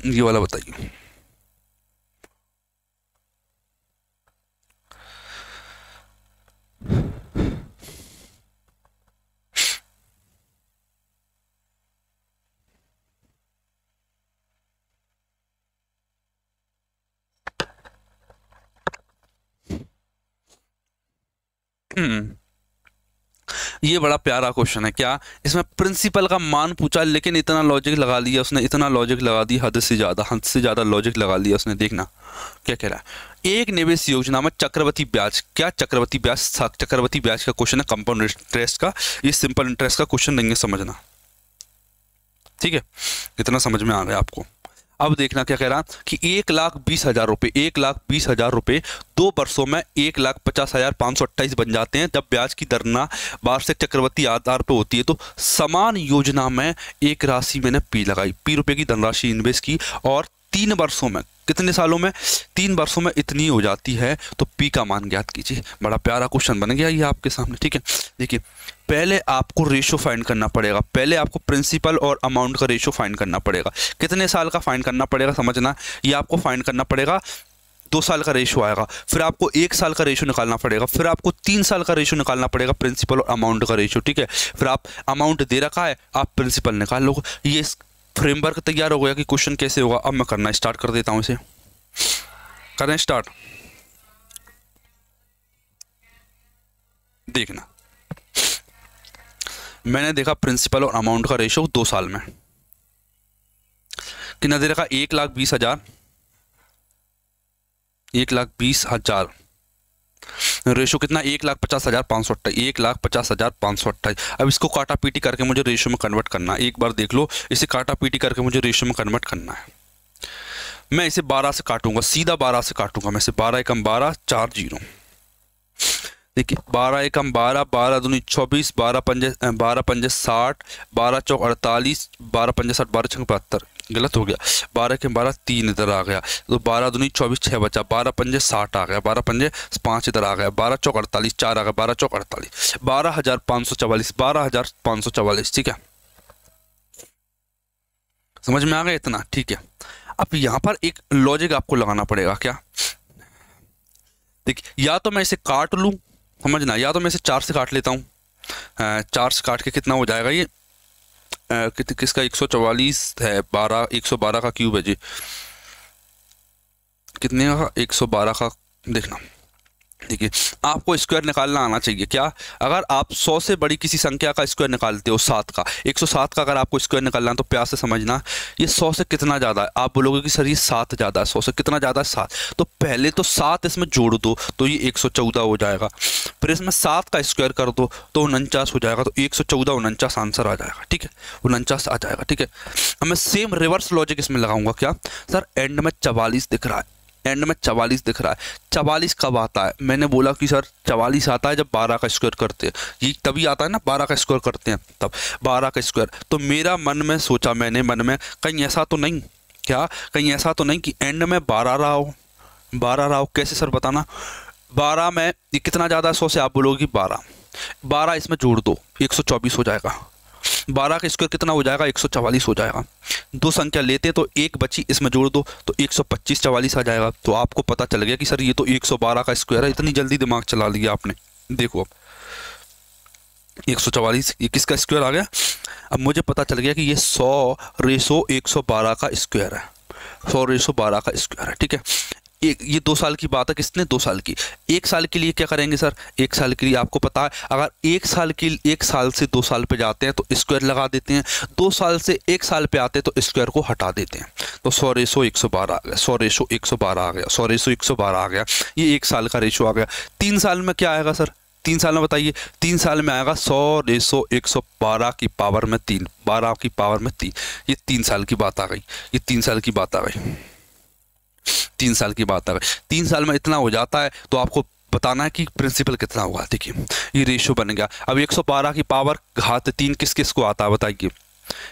ये वाला बताइए। ये बड़ा प्यारा क्वेश्चन है। क्या इसमें प्रिंसिपल का मान पूछा, लेकिन इतना लॉजिक लगा लिया उसने, इतना लॉजिक लगा दिया, हद से ज़्यादा लॉजिक लगा लिया उसने। देखना क्या कह रहा है। एक निवेश योजना में चक्रवृद्धि ब्याज, क्या चक्रवृद्धि ब्याज? चक्रवृद्धि ब्याज का क्वेश्चन है, कंपाउंड इंटरेस्ट का। ये सिंपल इंटरेस्ट का क्वेश्चन नहीं है, समझना, ठीक है? इतना समझ में आ गया आपको। अब देखना क्या कह रहा कि 1,20,000 रुपये, 1,20,000 रुपये 2 वर्षों में 1,50,528 बन जाते हैं जब ब्याज की दर वार्षिक चक्रवृद्धि आधार पर होती है। तो समान योजना में एक राशि मैंने पी लगाई, पी रुपये की धनराशि इन्वेस्ट की, और 3 वर्षों में, कितने सालों में? 3 वर्षों में इतनी हो जाती है, तो पी का मान ज्ञात कीजिए। बड़ा प्यारा क्वेश्चन बन गया ये आपके सामने, ठीक है? देखिए पहले आपको रेशो फाइंड करना पड़ेगा, पहले आपको प्रिंसिपल और अमाउंट का रेशो फाइंड करना पड़ेगा। कितने साल का फाइंड करना पड़ेगा, समझना, ये आपको फाइंड करना पड़ेगा। 2 साल का रेशो आएगा, फिर आपको 1 साल का रेशो निकालना पड़ेगा, फिर आपको 3 साल का रेशो निकालना पड़ेगा, प्रिंसिपल और अमाउंट का रेशो, ठीक है? फिर आप अमाउंट दे रखा है, आप प्रिंसिपल निकाल लो। ये फ्रेमवर्क तैयार हो गया कि क्वेश्चन कैसे होगा। अब मैं करना स्टार्ट कर देता हूं, इसे करें स्टार्ट। देखना, मैंने देखा प्रिंसिपल और अमाउंट का रेशो 2 साल में कितना दे रखा? 1,20,000, 1,20,000 रेशो कितना? 1,50,528, 1,50,528। अब इसको काटा पीटी करके मुझे रेशो में कन्वर्ट करना है। एक बार देख लो, इसे काटा पीटी करके मुझे रेशो में कन्वर्ट करना है। मैं इसे 12 से काटूंगा, सीधा 12 से काटूंगा मैं इसे। 12 एकम 12, 4 0। देखिए 12 एकम 12, 12 दूनी 24, 12 पंजे 60, 12 चौक 48, 12 पंजे 60, 12 छंग 72। गलत हो गया, 12 के 12, 3 इधर आ गया, तो 12 दूनी 24, 6 बचा, 12 पंजे 60 आ गया, 12 पंजे 5 इधर आ गया, 12 चौक 48, 4 आ गया, 12 चौक 48, 12,544, 12,544, ठीक है? समझ में आ गया इतना, ठीक है? अब यहाँ पर एक लॉजिक आपको लगाना पड़ेगा। क्या? देखिए या तो मैं इसे काट लूँ, समझना, या तो मैं इसे 4 से काट लेता हूँ। 4 से काट के कितना हो जाएगा ये? किसका 144 है, 12, 112 का क्यूब है जी। कितने का? 112 का। देखना, देखिए आपको स्क्वायर निकालना आना चाहिए। क्या? अगर आप 100 से बड़ी किसी संख्या का स्क्वायर निकालते हो, 7 का, 107 का अगर आपको स्क्वायर निकालना है तो प्यार से समझना, ये 100 से कितना ज़्यादा है? आप बोलोगे कि सर ये 7 ज़्यादा है, 100 से कितना ज़्यादा है? 7। तो पहले तो 7 इसमें जोड़ दो तो ये 114 हो जाएगा, फिर इसमें 7 का स्क्वायर कर दो तो 49 हो जाएगा, तो 114 49 आंसर आ जाएगा, ठीक है? 49 आ जाएगा, ठीक है? अब मैं सेम रिवर्स लॉजिक इसमें लगाऊंगा। क्या सर? एंड में 44 दिख रहा है, एंड में 44 दिख रहा है। 44 कब आता है? मैंने बोला कि सर 44 आता है जब 12 का स्क्वायर करते हैं, ये तभी आता है ना, 12 का स्क्वायर करते हैं तब, 12 का स्क्वायर। तो मेरा मन में सोचा, मैंने मन में, कहीं ऐसा तो नहीं, क्या कहीं ऐसा तो नहीं कि एंड में 12 रहा हो? 12 रहा हो कैसे सर, बताना। 12 में ये कितना ज़्यादा है 100 से? आप बोलोगे 12 इसमें जोड़ दो 124 हो जाएगा। 12 का स्क्वायर कितना हो जाएगा? 144 हो जाएगा। 2 संख्या लेते तो एक बची, इसमें जोड़ दो तो 125 44 आ जाएगा। तो आपको पता चल गया कि सर ये तो 112 का स्क्वायर है। इतनी जल्दी दिमाग चला लिया आपने। देखो अब 144 ये किसका स्क्वायर आ गया? अब मुझे पता चल गया कि ये 100 रेशो 112 का स्क्वायर है, 100 रेशो 12 का स्क्वायर है, ठीक है? एक ये 2 साल की बात है, किसने 2 साल की। 1 साल के लिए क्या करेंगे सर, 1 साल के लिए आपको पता है अगर 1 साल से 2 साल पे जाते हैं तो स्क्वायर लगा देते हैं, 2 साल से 1 साल पे आते हैं तो स्क्वायर को हटा देते हैं। तो 100/112 आ गया, 100/112 आ गया, 100/112 आ गया, ये 1 साल का रेशो आ गया। 3 साल में क्या आएगा सर, 3 साल में बताइए, 3 साल में आएगा 100/112 की पावर में 3, 12 की पावर में 3। ये 3 साल की बात आ गई, ये 3 साल की बात आ गई, 3 साल की बात आ गई। 3 साल में इतना हो जाता है तो आपको बताना है कि प्रिंसिपल कितना होगा। देखिए ये रेशियो बन गया। अब 112 की पावर घात 3 किस किस को आता है बताइए,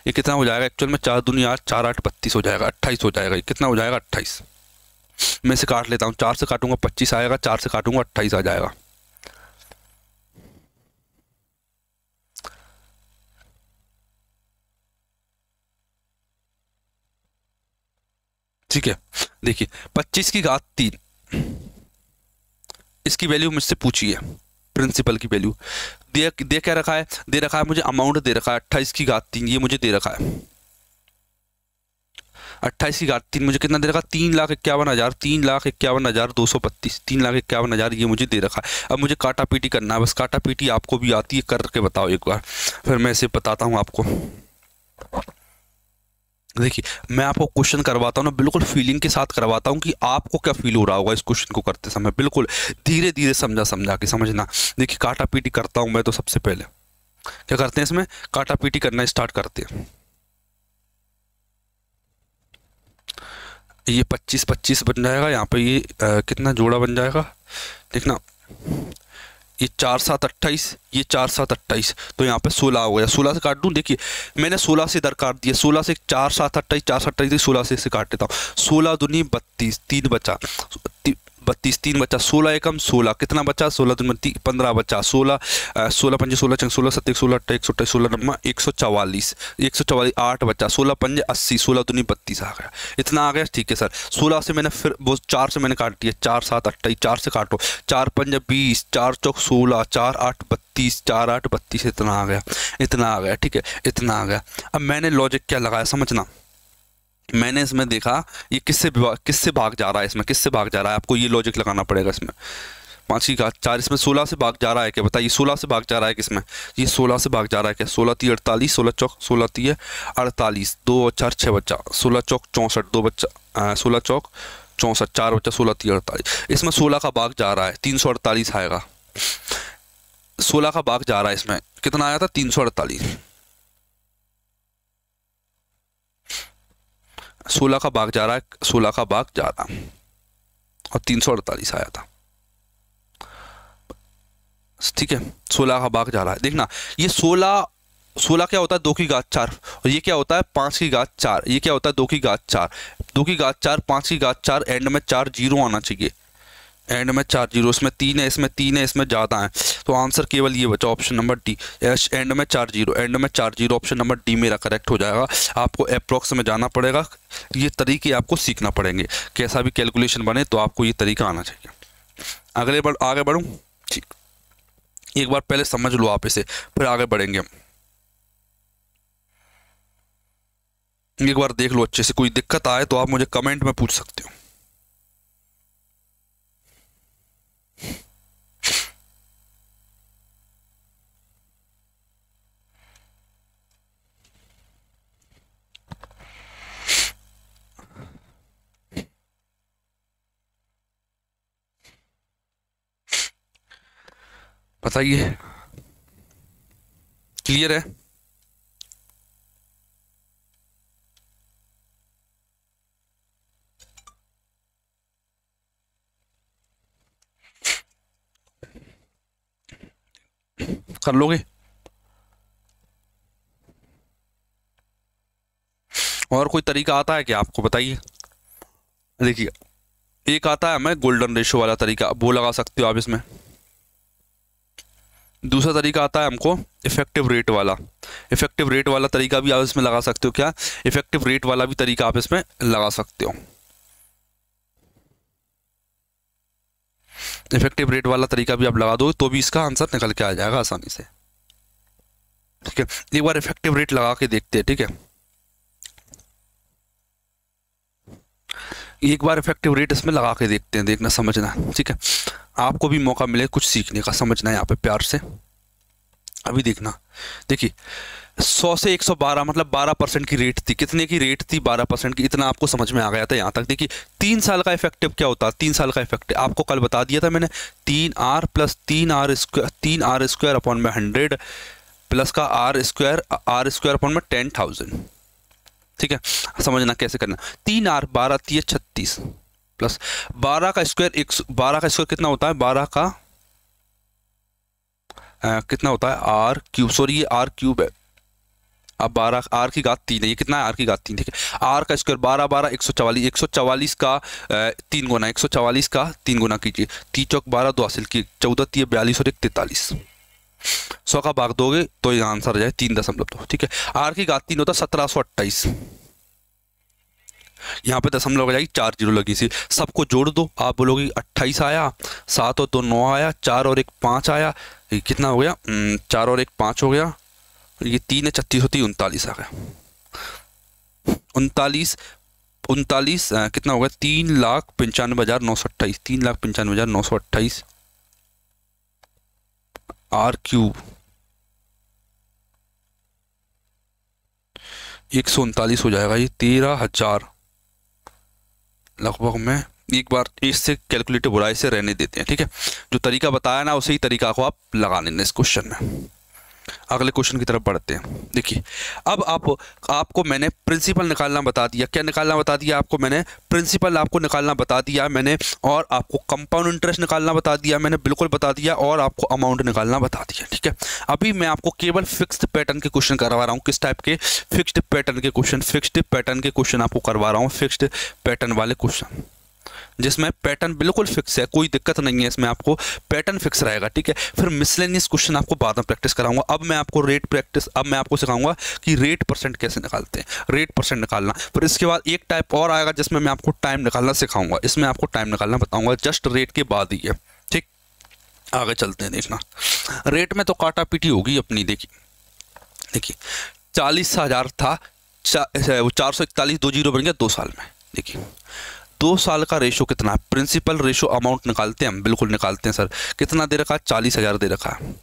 ये कितना हो जाएगा एक्चुअल में, 4 दूनी 8, 4 8 32 हो जाएगा, 28 हो जाएगा। ये कितना हो जाएगा 28। मैं से काट लेता हूँ, 4 से काटूंगा 25 आएगा, 4 से काटूंगा 28 आ जाएगा। ठीक है, देखिए 25 की घात 3, इसकी वैल्यू मुझसे पूछिए, प्रिंसिपल की वैल्यू दे क्या रखा है, दे रखा है मुझे अमाउंट दे रखा है 28 की घात 3, ये मुझे दे रखा है 28 की घात 3 मुझे कितना दे रखा है, 3,51,000, 3,51,232, 3,51,000 ये मुझे दे रखा है। अब मुझे काटा पीटी करना है, बस काटा पीटी आपको भी आती है, करके बताओ एक बार, फिर मैं इसे बताता हूँ आपको। देखिए मैं आपको क्वेश्चन करवाता हूँ ना, बिल्कुल फीलिंग के साथ करवाता हूँ कि आपको क्या फील हो रहा होगा इस क्वेश्चन को करते समय, बिल्कुल धीरे धीरे समझा के समझना। देखिए काटा पीटी करता हूँ मैं, तो सबसे पहले क्या करते हैं, इसमें काटा पीटी करना स्टार्ट करते हैं। ये 25 बन जाएगा, यहाँ पे ये कितना जोड़ा बन जाएगा देखना, ये 4/7 = 28, ये 4/7 = 28, तो यहाँ पे 16 हो गया। 16 से काट दूँ, देखिए मैंने 16 से इधर काट दिया, 16 से 4/7 = 28, 4/7 = 16 से इसे काट देता हूँ। 16 दूनी 32, 3 बचा, 32 3 बचा, 16 एकम 16, कितना बचा, 16 दूनी 15 बचा, 16 16 पंजे 16 चंग 16 7 16 8 128 16 9 144, 144 8 बचा, 16 पंजे 80, 16 दूनी 32 आ गया, इतना आ गया। ठीक है सर, 16 से मैंने फिर वो 4 से मैंने काट दिया, 4/7 = 28, 4 से काटो, 4 पंजे 20, 4 चौक 16, 4 8 32, 4 8 32, इतना आ गया, इतना आ गया। ठीक है, इतना आ गया। अब मैंने लॉजिक क्या लगाया समझना, मैंने इसमें देखा ये किससे भाग जा रहा है, इसमें किससे भाग जा रहा है, आपको ये लॉजिक लगाना पड़ेगा इसमें। 5 की घात 4, इसमें 16 से भाग जा रहा है क्या बताइए, 16 से भाग जा रहा है किसमें, ये 16 से भाग जा रहा है क्या, 16 3 48, 16 चौक 16 3 48, 2 4 6 बच्चा, 16 चौक 64, 2 बच्चा 16 चौक 64, 4 बच्चा 16 3 48, इसमें 16 का भाग जा रहा है, 348 आएगा। 16 का भाग जा रहा है, इसमें कितना आया था 348, 16 का भाग जा रहा है, 16 का भाग जा रहा और 348 आया था। ठीक है, 16 का भाग जा रहा है, देखना ये 16 क्या होता है 2 की घात 4, और ये क्या होता है 5 की घात 4, ये क्या होता है 2 की घात 4, 2 की घात 4, 5 की घात 4, एंड में 4 जीरो आना चाहिए, एंड में 4 जीरो, इसमें 3 है, इसमें 3 है, इसमें ज़्यादा है, तो आंसर केवल ये बचा ऑप्शन नंबर डी, एंड में 4 जीरो, एंड में 4 जीरो, ऑप्शन नंबर डी मेरा करेक्ट हो जाएगा। आपको अप्रॉक्स में जाना पड़ेगा, ये तरीके आपको सीखना पड़ेंगे, कैसा भी कैलकुलेशन बने तो आपको ये तरीका आना चाहिए। आगे बढ़ूँ, ठीक, एक बार पहले समझ लो आप इसे, फिर आगे बढ़ेंगे हम। एक बार देख लो अच्छे से, कोई दिक्कत आए तो आप मुझे कमेंट में पूछ सकते हो। बताइए, क्लियर है? कर लोगे? और कोई तरीका आता है क्या आपको, बताइए। देखिए एक आता है हमें गोल्डन रेशो वाला तरीका, वो लगा सकते हो आप इसमें। दूसरा तरीका आता है हमको इफेक्टिव रेट वाला, इफेक्टिव रेट वाला तरीका भी आप इसमें लगा सकते हो। क्या इफेक्टिव रेट वाला भी तरीका आप इसमें लगा सकते हो, इफेक्टिव रेट वाला तरीका भी आप लगा दो तो भी इसका आंसर निकल के आ जाएगा आसानी से। ठीक है, एक बार इफेक्टिव रेट लगा के देखते हैं। ठीक है, एक बार इफेक्टिव रेट इसमें लगा के देखते हैं, देखना समझना, ठीक है। आपको भी मौका मिले कुछ सीखने का, समझना है यहाँ पे प्यार से। अभी देखना, देखिए 100 से 112 मतलब 12% की रेट थी। कितने की रेट थी? 12% की। इतना आपको समझ में आ गया था यहाँ तक। देखिए 3 साल का इफेक्टिव क्या होता है? 3 साल का इफेक्टिव आपको कल बता दिया था मैंने, 3R plus 3R square upon में 100 प्लस का R स्क्वायर अपॉन में 10,000, ठीक है। समझना कैसे करना। 3R 12 3 36 प्लस 12 का स्क्वायर 12 का स्क्वायर कितना होता है? 12 का कितना होता है? R क्यूब, सॉरी ये R क्यूब है। अब 12 R की घात 3 है, ये कितना है? R की घात 3, ठीक है। R का स्क्वायर 12 12 144, 144 का 3 गुना, 144 का 3 गुना कीजिए। 3 चौक 12 2 हासिल की, 14 3 42 और 1 43। 100 का भाग दोगे तो ये आंसर आ जाए 3.2, ठीक है। R की घात 3 होता है 1728। यहाँ पे दशमलव हो जाएगी, 4 जीरो लगी सी। सबको जोड़ दो, आप बोलोगे 28 आया, 7 और 2 9 आया, 4 और 1 5 आया, ये कितना हो गया? 4 और 1 5 हो गया, ये 3 है 36 होती 39 आ गया। 39 कितना हो गया? 3,95,928, 3,95,928 R क्यूब 139 हो जाएगा, ये 13,000 लगभग में। एक बार इससे कैलकुलेटिव बुराई से रहने देते हैं, ठीक है। जो तरीका बताया ना उसी तरीका को आप लगा लेना इस क्वेश्चन में। अगले क्वेश्चन की तरफ बढ़ते हैं। देखिए अब आपको मैंने प्रिंसिपल निकालना बता दिया। क्या निकालना बता दिया आपको मैंने? प्रिंसिपल आपको निकालना बता दिया मैंने, और आपको कंपाउंड इंटरेस्ट निकालना बता दिया मैंने, बिल्कुल बता दिया, और आपको अमाउंट निकालना बता दिया, ठीक है। अभी मैं आपको केवल फिक्स्ड पैटर्न के क्वेश्चन करवा रहा हूँ। किस टाइप के? फिक्स्ड पैटर्न के क्वेश्चन आपको करवा रहा हूँ, फिक्स्ड पैटर्न वाले क्वेश्चन, जिसमें पैटर्न बिल्कुल फिक्स है, कोई दिक्कत नहीं है इसमें, आपको पैटर्न फिक्स रहेगा, ठीक है। फिर मिसलेनियस क्वेश्चन आपको बाद में प्रैक्टिस कराऊंगा। अब मैं आपको सिखाऊंगा कि रेट परसेंट कैसे निकालते हैं, रेट परसेंट निकालना। फिर इसके बाद एक टाइप और आएगा जिसमें मैं आपको टाइम निकालना सिखाऊंगा। इसमें आपको टाइम निकालना बताऊंगा जस्ट रेट के बाद ही है, ठीक। आगे चलते हैं, देखना। रेट में तो काटा पीटी होगी अपनी। देखिए 40,000 था, 441 2 जीरो बन गया 2 साल में। देखिए 2 साल का रेशो कितना है? प्रिंसिपल रेशो अमाउंट निकालते हैं हम, बिल्कुल निकालते हैं सर। कितना दे रखा है? 40,000 दे रखा है।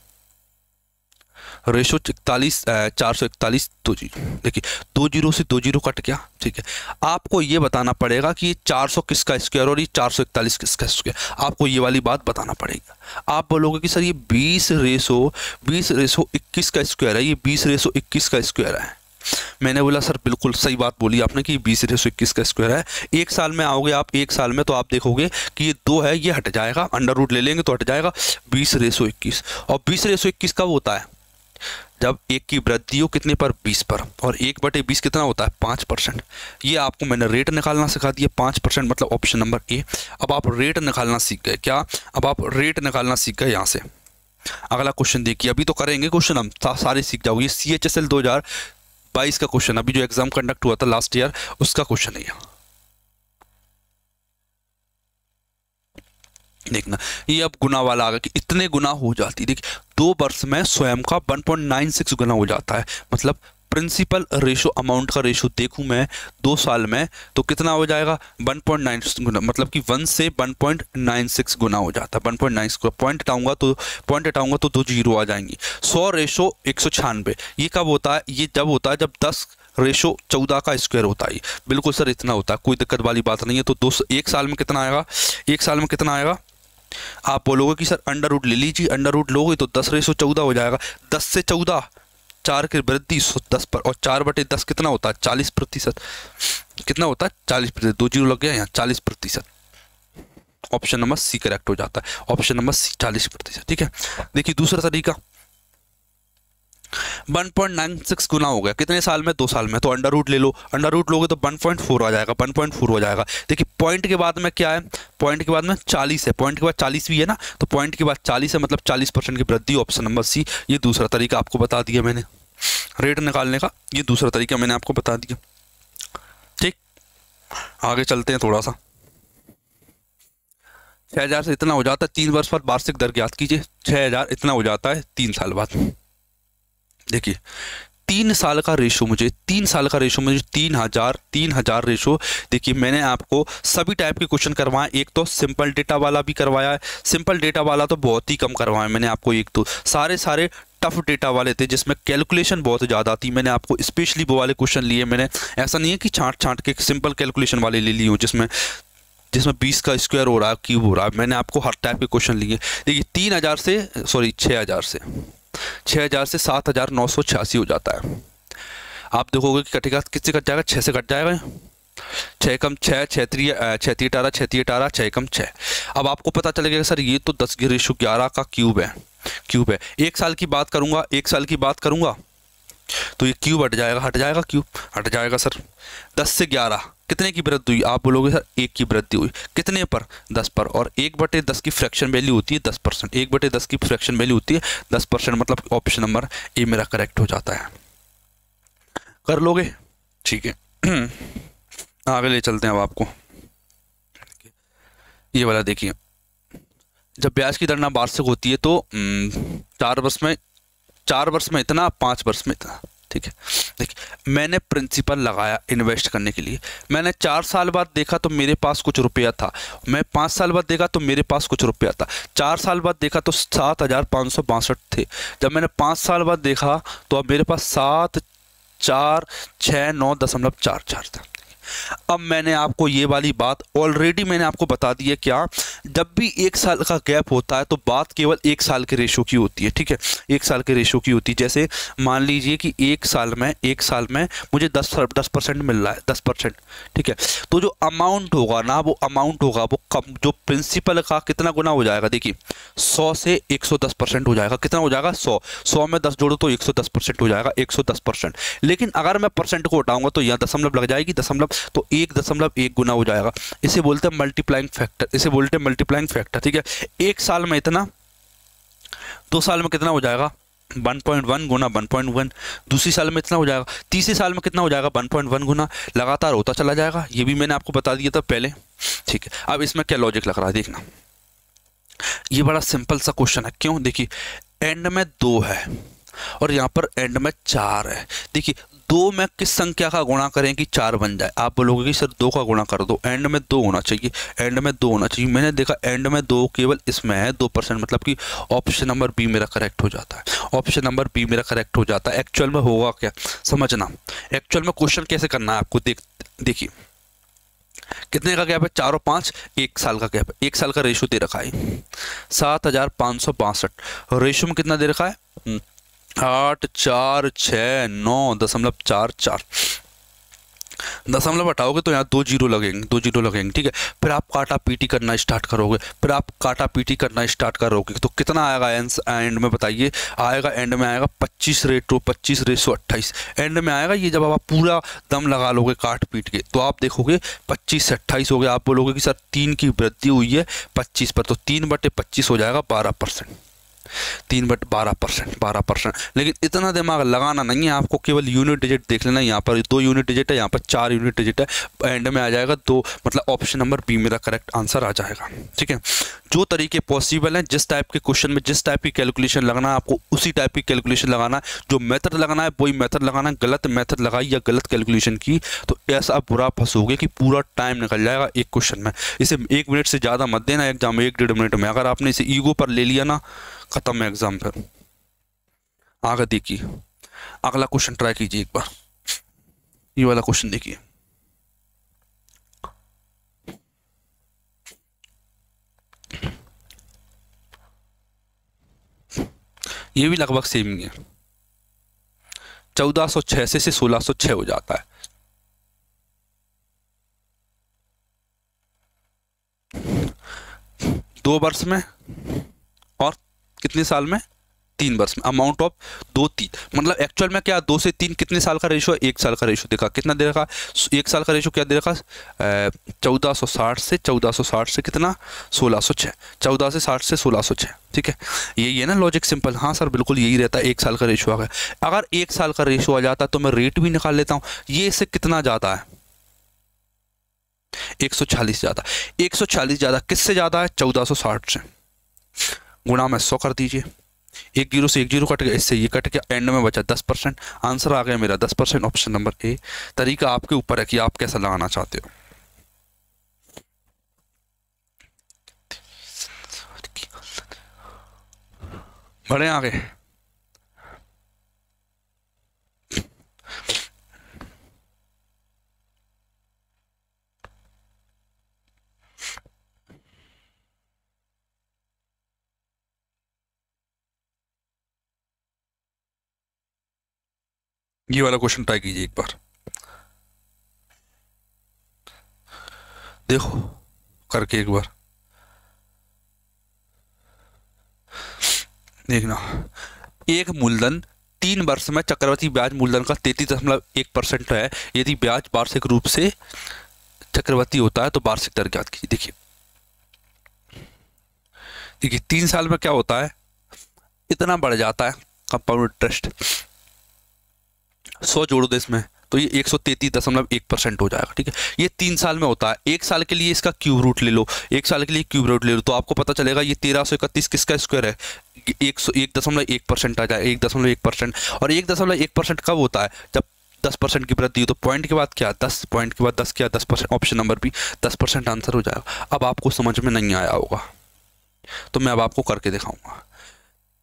Ratio 441 2 zero. देखिए 2 जीरो से 2 जीरो कट गया, ठीक है। आपको ये बताना पड़ेगा कि ये 400 किसका स्क्वायर और ये 441 किसका स्क्वायर, आपको ये वाली बात बताना पड़ेगा। आप बोलोगे कि सर ये 20 रेशो 21 का स्क्वायर है, ये 20 रेशो 21 का स्क्वायर है। मैंने बोला सर बिल्कुल सही बात बोली आपने कि 20/21 का स्क्वायर है। एक साल में आओगे आप, एक साल में तो आप देखोगे कि ये 2 है, ये हट जाएगा, अंडर रूट ले लेंगे तो हट जाएगा 20/21। और 20/21 कब होता है? जब एक की वृद्धि हो कितने पर? 20 पर, और 1/20 कितना होता है? 5%। ये आपको मैंने रेट निकालना सिखा दिया, 5% मतलब ऑप्शन नंबर ए। अब आप रेट निकालना सीख गए क्या? अब आप रेट निकालना सीख गए यहाँ से। अगला क्वेश्चन देखिए, अभी तो करेंगे क्वेश्चन हम, सारे सीख जाओगे। CHSL 2022 का क्वेश्चन, अभी जो एग्जाम कंडक्ट हुआ था लास्ट ईयर, उसका क्वेश्चन है ये। देखना, ये अब गुना वाला आ गया कि इतने गुना हो जाती। देखिए 2 वर्ष में स्वयं का 1.96 गुना हो जाता है। मतलब प्रिंसिपल रेशो अमाउंट का रेशो देखूं मैं 2 साल में तो कितना हो जाएगा? 1.96 गुना, मतलब कि 1 से 1.96 गुना हो जाता है। 1.96 पॉइंट हटाऊंगा तो 2 जीरो आ जाएंगी। 100 रेशो 196, ये कब होता है? ये जब होता है जब 10 रेशो 14 का स्क्वायर होता है। बिल्कुल सर इतना होता है, कोई दिक्कत वाली बात नहीं है। तो 1 साल में कितना आएगा? 1 साल में कितना आएगा? आप बोलोगे कि सर अंडर रूट ले लीजिए, अंडर रूट लोगे तो 10/14 हो जाएगा। 10 से 14, 4 की वृद्धि 10 पर, और 4/10 कितना होता है? 40%। कितना होता है? 40%। 2 जीरो लग गया यहाँ, 40%। ऑप्शन नंबर सी करेक्ट हो जाता है। ऑप्शन नंबर सी 40%, ठीक है। देखिए दूसरा तरीका, 1.96 गुना हो गया कितने साल में? 2 साल में। तो अंडर रूट ले लो, अंडर रूट लोगे तो 1.4 आ जाएगा, 1.4 हो जाएगा। देखिए पॉइंट के बाद में क्या है? पॉइंट के बाद में 40 है, पॉइंट के बाद 40 भी है ना, तो पॉइंट के बाद 40 है, मतलब 40% की वृद्धि। Option number C. ये दूसरा तरीका आपको बता दिया मैंने रेट निकालने का, ये दूसरा तरीका मैंने आपको बता दिया, ठीक। आगे चलते हैं थोड़ा सा। 6,000 से इतना हो जाता है 3 वर्ष बाद, वार्षिक दर ज्ञात कीजिए। 6,000 इतना हो जाता है 3 साल बाद। देखिए 3 साल का रेशो मुझे 3,000 रेशो। देखिए मैंने आपको सभी टाइप के क्वेश्चन करवाए, एक तो सिंपल डेटा वाला भी करवाया है, सिंपल डेटा वाला तो बहुत ही कम करवाया मैंने आपको, एक तो सारे टफ डेटा वाले थे जिसमें कैलकुलेशन बहुत ज़्यादा थी, मैंने आपको स्पेशली वो वाले क्वेश्चन लिए मैंने। ऐसा नहीं है कि छांट के सिंपल कैलकुलेशन वाले ले लिए हूँ जिसमें 20 का स्क्वायर हो रहा है, क्यूब हो रहा है, मैंने आपको हर टाइप के क्वेश्चन लिए। देखिए 6,000 से 7,986 हो जाता है। आप देखोगे कि कटेगा, किससे कट जाएगा, 6 से कट जाएगा, 6 कम 6, 6 3 18, 6 18, 6 कम 6। अब आपको पता चलेगा सर ये तो 10⁻11 का क्यूब है। एक साल की बात करूंगा तो ये क्यूब हट जाएगा, क्यूब हट जाएगा सर। 10 से 11 कितने की वृद्धि हुई, आप बोलोगे सर 1 की वृद्धि हुई, कितने पर, 10 पर, और 1/10 की फ्रैक्शन वैल्यू होती है 10%, 1/10 की फ्रैक्शन वैल्यू होती है 10%, मतलब ऑप्शन नंबर ए मेरा करेक्ट हो जाता है। कर लोगे, ठीक है। आगे ले चलते हैं अब आपको, ये वाला देखिए, जब ब्याज की दर वार्षिक होती है तो 4 वर्ष में इतना, 5 वर्ष में इतना, ठीक है। देखिए मैंने प्रिंसिपल लगाया इन्वेस्ट करने के लिए, मैंने 4 साल बाद देखा तो मेरे पास कुछ रुपया था, मैं 5 साल बाद देखा तो मेरे पास कुछ रुपया था, 4 साल बाद देखा तो 7,562 थे, जब मैंने 5 साल बाद देखा तो अब मेरे पास 7,469.44 था। अब मैंने आपको ये वाली बात ऑलरेडी मैंने आपको बता दी है, क्या, जब भी 1 साल का गैप होता है तो बात केवल 1 साल के रेशो की होती है, ठीक है, 1 साल के रेशो की होती है। जैसे मान लीजिए कि 1 साल में मुझे 10% मिल रहा है, 10%, ठीक है, तो जो अमाउंट होगा ना वो कम, जो प्रिंसिपल का कितना गुना हो जाएगा, देखिए 100 से 110% हो जाएगा, कितना हो जाएगा, 100 में 10 जोड़ो तो 110% हो जाएगा, 110%। लेकिन अगर मैं परसेंट को हटाऊंगा तो यहाँ दशमलव लग जाएगी, दशमलव, तो 1.1 गुना हो जाएगा, इसे बोलते हैं मल्टीप्लाइंग फैक्टर, ठीक है। 1 साल में इतना, 2 साल में कितना हो जाएगा, 1.1 गुना 1.1, दूसरी साल में इतना हो जाएगा, तीसरे साल में कितना हो जाएगा, 1.1 गुना, लगातार होता चला जाएगा। ये भी मैंने आपको बता दिया था पहले, ठीक है। अब इसमें क्या लॉजिक लग रहा है देखना, ये बड़ा सिंपल सा क्वेश्चन है, क्यों, देखिए एंड में 2 है और यहाँ पर एंड में 4 है। देखिए 2 में किस संख्या का गुणा करें कि 4 बन जाए, आप बोलोगे कि सर 2 का गुणा कर दो, एंड में 2 होना चाहिए, मैंने देखा एंड में 2 केवल इसमें है 2%, मतलब कि ऑप्शन नंबर बी मेरा करेक्ट हो जाता है, एक्चुअल में होगा क्या समझना, एक्चुअल में क्वेश्चन कैसे करना है आपको, देखिए कितने का गैप है, 4 और 5, 1 साल का गैप है, 1 साल का रेशो दे रखा है 7,562, रेशो में कितना दे रखा है 8,469.44, दशमलव हटाओगे तो यहाँ 2 जीरो लगेंगे, ठीक है। फिर आप काटा पीटी करना स्टार्ट करोगे, तो कितना आएगा एंड में बताइए, एंड में आएगा 25:28, एंड में आएगा ये, जब आप पूरा दम लगा लोगे काट पीट के तो आप देखोगे 25 से 28 हो गया, आप बोलोगे कि सर 3 की वृद्धि हुई है 25 पर, तो 3/25 हो जाएगा 12%, 12%। लेकिन इतना दिमाग लगाना नहीं है आपको, केवल यूनिट डिजिट देख लेना, यहाँ पर 2 यूनिट डिजिट है, यहाँ पर 4 यूनिट डिजिट है, एंड में आ जाएगा 2, मतलब ऑप्शन नंबर बी मेरा करेक्ट आंसर आ जाएगा, ठीक है। जो तरीके पॉसिबल हैं, जिस टाइप के क्वेश्चन में जिस टाइप की कैलकुलेशन लगाना है आपको उसी टाइप की कैलकुलेशन लगाना है, जो मेथड लगाना है वही मेथड लगाना है। गलत मेथड लगाई या गलत कैलकुलेशन की तो ऐसा बुरा फंसोगे कि पूरा टाइम निकल जाएगा एक क्वेश्चन में। इसे 1 मिनट से ज़्यादा मत देना एग्जाम में, 1-1.5 मिनट में। अगर आपने इसे ईगो पर ले लिया ना, खत्म है एग्जाम पर। आगे देखिए, अगला क्वेश्चन ट्राई कीजिए एक बार, ये वाला क्वेश्चन देखिए। ये भी लगभग सेम ही है, 1406 से 1606 हो जाता है। दो वर्ष में और कितने साल में, 3 वर्ष में, अमाउंट ऑफ 2-3, मतलब एक्चुअल में क्या 2 से 3 कितने साल का रेशो है, 1 साल का रेशो देखा, कितना दे रखा, 1 साल का रेशो क्या दे रखा, 1460 से कितना 1606, 14 से 60 से 1606, ठीक है। यही है ना लॉजिक, सिंपल। हाँ सर बिल्कुल यही रहता है, 1 साल का रेशो आ गया। अगर 1 साल का रेशो आ जाता तो मैं रेट भी निकाल लेता हूँ, ये इससे कितना ज़्यादा है, 140 ज़्यादा, 140 ज़्यादा, किससे ज़्यादा है, 1460 से, गुणा में 100 कर दीजिए, एक जीरो से एक जीरो कट गया, इससे ये कट गया, एंड में बचा 10%। आंसर आ गया मेरा 10%, ऑप्शन नंबर ए। तरीका आपके ऊपर है कि आप कैसा लगाना चाहते हो। बढ़े आगे। ये वाला क्वेश्चन ट्राई कीजिए एक बार, देखो करके एक बार देखना। एक मूलधन 3 वर्ष में चक्रवृद्धि ब्याज मूलधन का 33.1% है। यदि ब्याज वार्षिक रूप से चक्रवृद्धि होता है तो वार्षिक दर ज्ञात कीजिए। देखिए देखिए 3 साल में क्या होता है, इतना बढ़ जाता है कंपाउंड इंटरेस्ट। 100 जोड़ दो इसमें तो ये 133.1% हो जाएगा। ठीक है, ये 3 साल में होता है। एक साल के लिए इसका क्यूब रूट ले लो, एक साल के लिए क्यूब रूट ले लो तो आपको पता चलेगा ये 1331 किसका स्क्वायर है, 101.1% आ जाए, 1.1%। और 1.1% कब होता है, जब 10% की वृद्धि हो। तो पॉइंट के बाद क्या, 10 पॉइंट के बाद 10 क्या, 10%। ऑप्शन नंबर बी 10% आंसर हो जाएगा। अब आपको समझ में नहीं आया होगा तो मैं अब आपको करके दिखाऊंगा।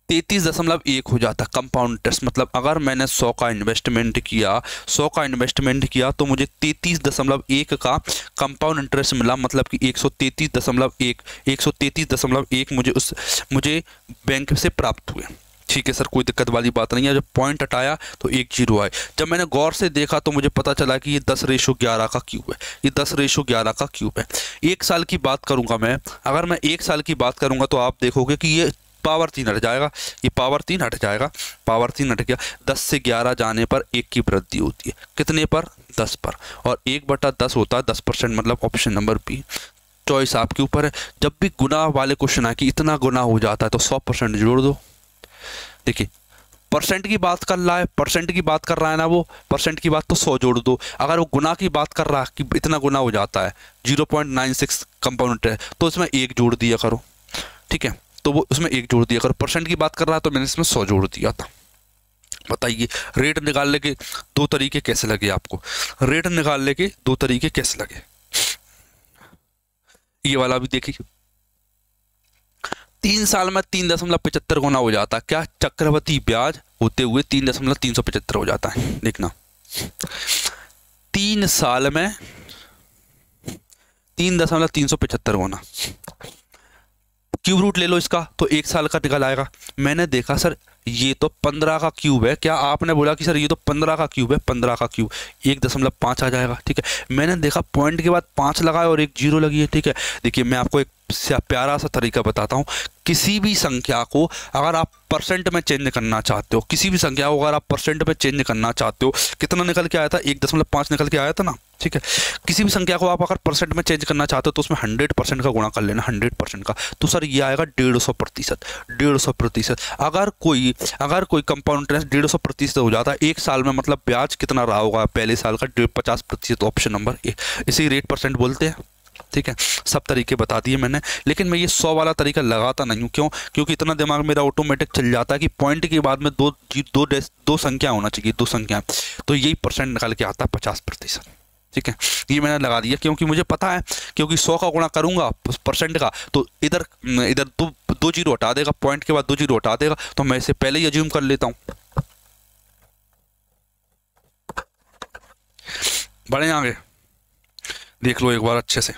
33.1 हो जाता कंपाउंड इंटरेस्ट। मतलब अगर मैंने 100 का इन्वेस्टमेंट किया, 100 का इन्वेस्टमेंट किया तो मुझे 33.1 का कंपाउंड इंटरेस्ट मिला। मतलब कि 133.1 मुझे बैंक से प्राप्त हुए। ठीक है सर, कोई दिक्कत वाली बात नहीं है। जब पॉइंट हटाया तो 1 जीरो आए। जब मैंने गौर से देखा तो मुझे पता चला कि ये 10:11 का क्यूब है, ये 10:11 का क्यूब है। 1 साल की बात करूंगा मैं, अगर मैं 1 साल की बात करूंगा तो आप देखोगे कि ये पावर 3 हट जाएगा, ये पावर 3 हट जाएगा, पावर 3 हट गया। 10 से 11 जाने पर 1 की वृद्धि होती है, कितने पर, 10 पर। और 1/10 होता है 10%। मतलब ऑप्शन नंबर बी। चॉइस आपके ऊपर है। जब भी गुना वाले क्वेश्चन आए कि इतना गुना हो जाता है तो 100% जोड़ दो। देखिए परसेंट की बात कर रहा है, परसेंट की बात कर रहा है ना वो, परसेंट की बात तो 100 जोड़ दो। अगर वो गुना की बात कर रहा है कि इतना गुना हो जाता है 0.96 कंपाउंड है तो उसमें 1 जोड़ दिया करो। ठीक है, तो वो उसमें 1 जोड़ दिया करो। परसेंट की बात कर रहा है तो मैंने इसमें 100 जोड़ दिया था। बताइए रेट निकालने के 2 तरीके कैसे लगे आपको, रेट निकालने के 2 तरीके कैसे लगे। ये वाला भी देखिए, 3 साल में 3.75 गुना हो जाता है। क्या, चक्रवृद्धि ब्याज होते हुए 3.375 हो जाता है। देखना 3 साल में 3.375 गुना, क्यूब रूट ले लो इसका तो 1 साल का निकल आएगा। मैंने देखा सर ये तो 15 का क्यूब है। क्या आपने बोला कि सर ये तो 15 का क्यूब है, 15 का क्यूब 1.5 आ जाएगा। ठीक है, मैंने देखा पॉइंट के बाद 5 लगाया और 1 जीरो लगी है। ठीक है, देखिए मैं आपको एक प्यारा सा तरीका बताता हूँ। किसी भी संख्या को अगर आप परसेंट में चेंज करना चाहते हो, किसी भी संख्या को अगर आप परसेंट में चेंज करना चाहते हो, कितना निकल के आया था, 1.5 निकल के आया था ना। ठीक है, किसी भी संख्या को आप अगर परसेंट में चेंज करना चाहते हो तो उसमें 100% का गुणा कर लेना, 100% का। तो सर ये आएगा 150%, 150%। अगर कोई कंपाउंड इंटरेस्ट 150% हो जाता है 1 साल में, मतलब ब्याज कितना रहा होगा पहले साल का, 50%। ऑप्शन नंबर ए, इसी रेट परसेंट बोलते हैं। ठीक है, सब तरीके बता दिए मैंने, लेकिन मैं ये 100 वाला तरीका लगाता नहीं हूँ। क्यों, क्योंकि इतना दिमाग मेरा ऑटोमेटिक चल जाता है कि पॉइंट के बाद में दो संख्या होना चाहिए, 2 संख्या, तो यही परसेंट निकल के आता है 50%। ठीक है, ये मैंने लगा दिया क्योंकि मुझे पता है, क्योंकि 100 का गुणा करूंगा परसेंट का तो इधर दो जीरो हटा देगा, पॉइंट के बाद 2 जीरो हटा देगा, तो मैं इसे पहले ही अज्यूम कर लेता हूँ। बढ़े आगे, देख लो एक बार अच्छे से,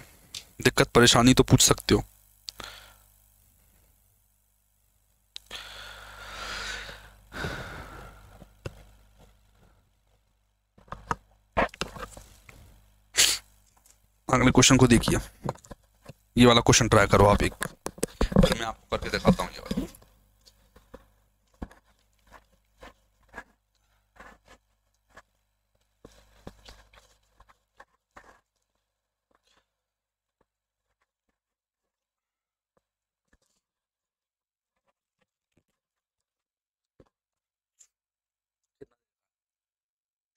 दिक्कत परेशानी तो पूछ सकते हो। अगले क्वेश्चन को देखिए, ये वाला क्वेश्चन ट्राई करो आप एक, फिर मैं आपको करके दिखाता हूँ ये वाला।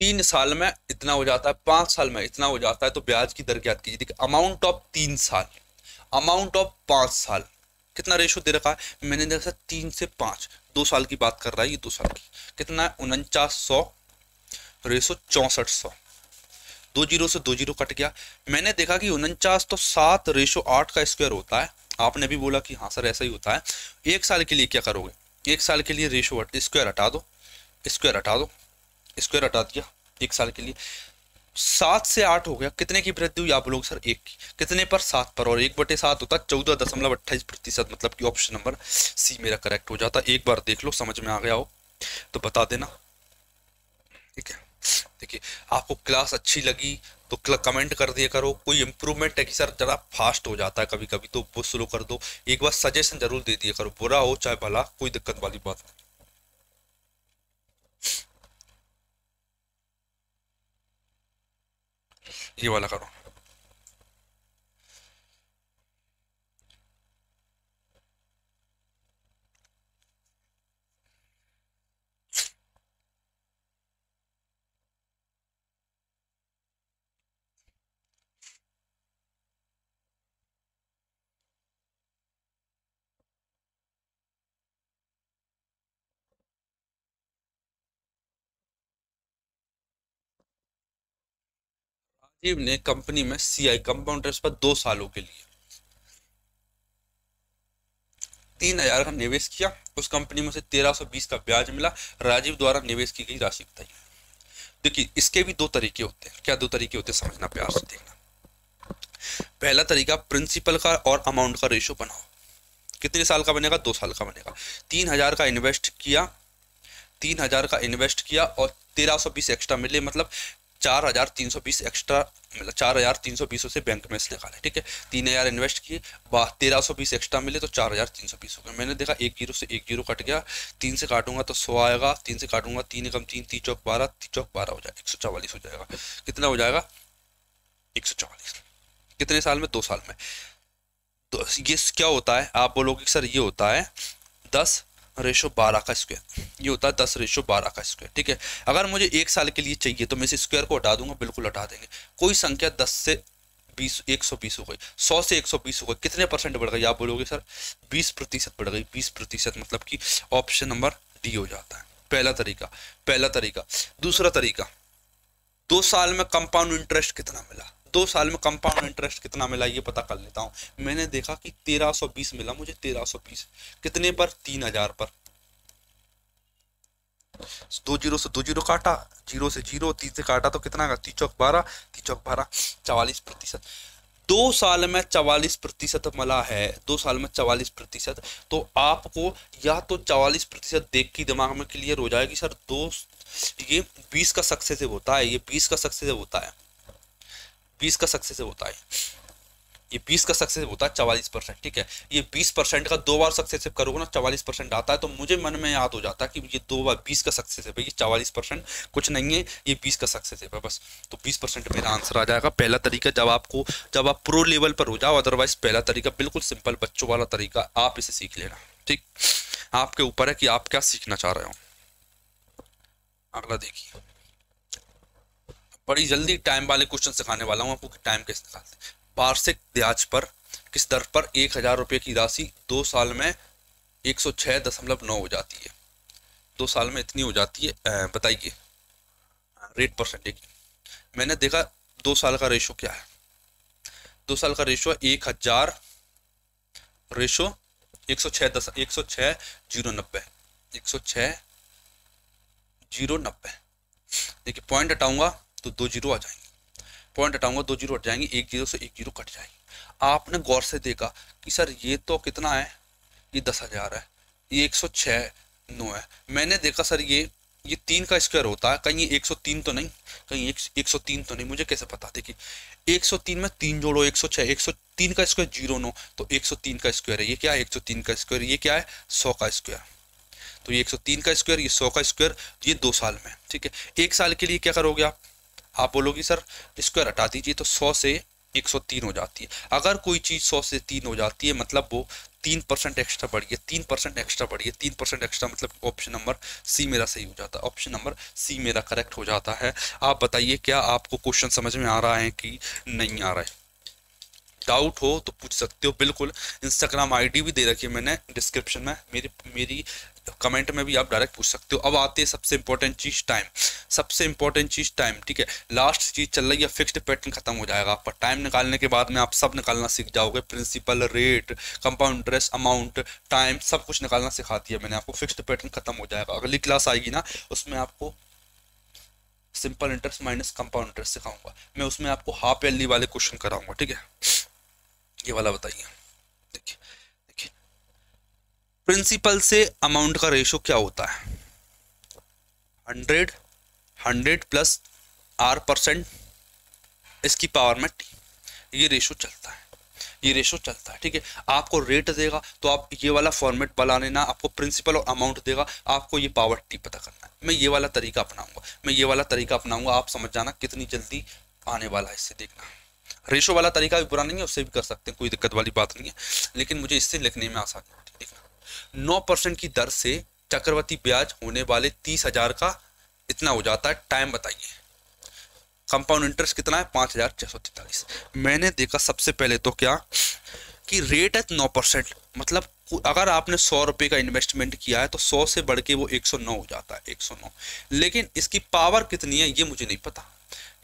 3 साल में इतना हो जाता है, 5 साल में इतना हो जाता है, तो ब्याज की दर ज्ञात कीजिए। देखिए अमाउंट ऑफ 3 साल, अमाउंट ऑफ 5 साल, कितना रेशो दे रखा है, मैंने देखा 3 से 5, 2 साल की बात कर रहा है ये, 2 साल की कितना है 4900 रेशो 6400, 2 जीरो से 2 जीरो कट गया। मैंने देखा कि 49 तो 7 रेशो 8 का स्क्वायर होता है। आपने भी बोला कि हाँ सर ऐसा ही होता है। एक साल के लिए क्या करोगे, एक साल के लिए रेशो स्क्वायर हटा दो, स्क्वायर हटा दो, स्क्वायर हटा दिया। एक साल के लिए 7 से 8 हो गया, कितने की वृद्धि हुई, आप लोग सर 1 की, कितने पर 7 पर, और 1/7 होता 14.28%, मतलब कि ऑप्शन नंबर सी मेरा करेक्ट हो जाता। एक बार देख लो, समझ में आ गया हो तो बता देना, ठीक है। देखिए आपको क्लास अच्छी लगी तो कमेंट कर दिया करो, कोई इंप्रूवमेंट है कि सर जरा फास्ट हो जाता है कभी कभी तो वो स्लो कर दो, एक बार सजेशन जरूर दे दिया करो, बुरा हो चाहे भला, कोई दिक्कत वाली बात नहीं। ये वाला करो। राजीव ने कंपनी में सीआई कंपाउंडर्स पर 2 सालों के लिए 3000 का निवेश किया, उस कंपनी में से 1320 का ब्याज मिला, राजीव द्वारा निवेश की गई राशि बताइए। देखिए इसके भी 2 तरीके होते हैं, क्या 2 तरीके होते हैं समझना, प्यार से देखना। पहला तरीका प्रिंसिपल का और अमाउंट का रेशो बनाओ, कितने साल का बनेगा, 2 साल का बनेगा। 3000 का इन्वेस्ट किया, 3000 का इन्वेस्ट किया और 1320 एक्स्ट्रा मिले, मतलब 4320 एक्स्ट्रा मिला, 4320 से बैंक में से निकाले, ठीक है। 3000 इन्वेस्ट किए, 1320 एक्स्ट्रा मिले तो 4320 हो गए। मैंने देखा 1 जीरो से 1 जीरो कट गया, 3 से काटूंगा तो 100 आएगा, 3 से काटूंगा 3 एकम 3, 3 चौक 12, 3 चौक 12 हो जाएगा, 144 हो जाएगा। कितना हो जाएगा 144, कितने साल में, 2 साल में। तो ये क्या होता है, आप बोलोगे सर ये होता है 10/12 का स्क्वायर, ये होता है 10/12 का स्क्वायर, ठीक है। अगर मुझे 1 साल के लिए चाहिए तो मैं इस स्क्वायर को हटा दूंगा, बिल्कुल हटा देंगे। कोई संख्या 10 से 20 120 हो गई, 100 से 120 हो गई, कितने परसेंट बढ़ गई, आप बोलोगे सर 20% बढ़ गई, 20%, मतलब कि ऑप्शन नंबर डी हो जाता है। पहला तरीका, पहला तरीका। दूसरा तरीका, 2 साल में कंपाउंड इंटरेस्ट कितना मिला, 2 साल में कंपाउंड इंटरेस्ट कितना मिला ये पता कर लेता हूं। मैंने देखा कि 1320 मिला मुझे, 1320 कितने पर, 3000 पर। 2 जीरो से 2 जीरो काटा, 0 से 0, 3 से काटा तो कितना, 3 चौक 12, 3 चौक 12, 44%। 2 साल में 44% मिला है, 2 साल में 44%, तो आपको या तो 44% देख के दिमाग में क्लियर हो जाएगी सर, ये 20 का सक्सेसिव होता है, ये 20 का सक्सेसिव होता है, 20 का सक्सेसिव होता है, ये 20 का सक्सेसिव होता है 44%, ठीक है। ये 20% का 2 बार सक्सेसिव करोगे ना 44% आता है, तो मुझे मन में याद हो जाता है कि ये 2 बार 20 का सक्सेसिव है, ये 44% कुछ नहीं है, ये 20 का सक्सेसिव है बस, तो 20% मेरा आंसर आ जाएगा। पहला तरीका जब आप प्रो लेवल पर हो जाओ, अदरवाइज पहला तरीका बिल्कुल सिंपल बच्चों वाला तरीका, आप इसे सीख लेना, ठीक। आपके ऊपर है कि आप क्या सीखना चाह रहे हो। अगला देखिए, बड़ी जल्दी टाइम वाले क्वेश्चन सिखाने वाला हूं आपको कि टाइम कैसे निकालते हैं। वार्षिक ब्याज पर किस दर पर 1000 रुपये की राशि 2 साल में 106.9 हो जाती है, 2 साल में इतनी हो जाती है, बताइए रेट परसेंटेज। मैंने देखा 2 साल का रेशो क्या है, 2 साल का रेशो 1000 रेशो 106.090, 106.090। देखिए पॉइंट हटाऊंगा तो 2 जीरो आ जाएंगे, पॉइंट हटाऊंगा 2 जीरो हट जाएंगे, 1 जीरो से 1 जीरो कट जाएंगे। आपने गौर से देखा कि सर ये तो कितना है, ये 10,000 है, ये 106.9 है। मैंने देखा सर ये 3 का स्क्वायर होता है, कहीं ये 103 तो नहीं, कहीं 103 तो नहीं, मुझे कैसे पता। देखिए 103 में 3 जोड़ो, 106, 103 का स्क्वायर 0 तो 103 का स्क्वायर है, ये क्या है 103 का स्क्वायर, ये क्या है 100 का स्क्वायर, तो ये 103 का स्क्वायर, ये 100 का स्क्वायर, ये 2 साल में, ठीक है। 1 साल के लिए क्या करोगे आप बोलोगे सर स्क्वायर हटा दीजिए तो 100 से 103 हो जाती है। अगर कोई चीज 100 से 3 हो जाती है मतलब वो 3% एक्स्ट्रा बढ़ी है, 3% एक्स्ट्रा बढ़ी है, 3% एक्स्ट्रा, मतलब ऑप्शन नंबर सी मेरा सही हो जाता है, ऑप्शन नंबर सी मेरा करेक्ट हो जाता है। आप बताइए क्या आपको क्वेश्चन समझ में आ रहा है कि नहीं आ रहा है। डाउट हो तो पूछ सकते हो बिल्कुल। इंस्टाग्राम आईडी भी दे रखी है मैंने डिस्क्रिप्शन में, मेरी कमेंट में भी आप डायरेक्ट पूछ सकते हो। अब आते हैं सबसे इंपॉर्टेंट चीज टाइम, सबसे इंपॉर्टेंट चीज टाइम, ठीक है। लास्ट चीज चल रही है, फिक्स्ड पैटर्न खत्म हो जाएगा आपका। टाइम निकालने के बाद में आप सब निकालना सीख जाओगे, principal, rate, compound interest, amount, time, सब कुछ निकालना सिखा दिया मैंने आपको। फिक्स्ड पैटर्न खत्म हो जाएगा। अगली क्लास आएगी ना, उसमें आपको simple interest minus compound interest सिखाऊंगा मैं, उसमें आपको हाफ ईयरली वाले क्वेश्चन कराऊंगा, ठीक है। ये वाला बताइए, देखिए देखिए, प्रिंसिपल से अमाउंट का रेशो क्या होता है? 100 प्लस R%, इसकी पावर में T, ये रेशो चलता है, ये रेशो चलता है, ठीक है। आपको रेट देगा तो आप ये वाला फॉर्मेट बना लेना, आपको प्रिंसिपल और अमाउंट देगा, आपको ये पावर T पता करना है। मैं ये वाला तरीका अपनाऊंगा, आप समझ जाना कितनी जल्दी आने वाला है, इससे देखना। रेशो वाला तरीका भी बुरा नहीं है, उससे भी कर सकते हैं, कोई दिक्कत वाली बात नहीं है, लेकिन मुझे इससे लिखने में आसानी होती है। देखना, 9% की दर से चक्रवृद्धि ब्याज होने वाले 30,000 का इतना हो जाता है, टाइम बताइए। कंपाउंड इंटरेस्ट कितना है? 5,643। मैंने देखा सबसे पहले तो क्या कि रेट है 9%, मतलब अगर आपने 100 रुपये का इन्वेस्टमेंट किया है तो 100 से बढ़ के वो 109 हो जाता है, 109। लेकिन इसकी पावर कितनी है ये मुझे नहीं पता,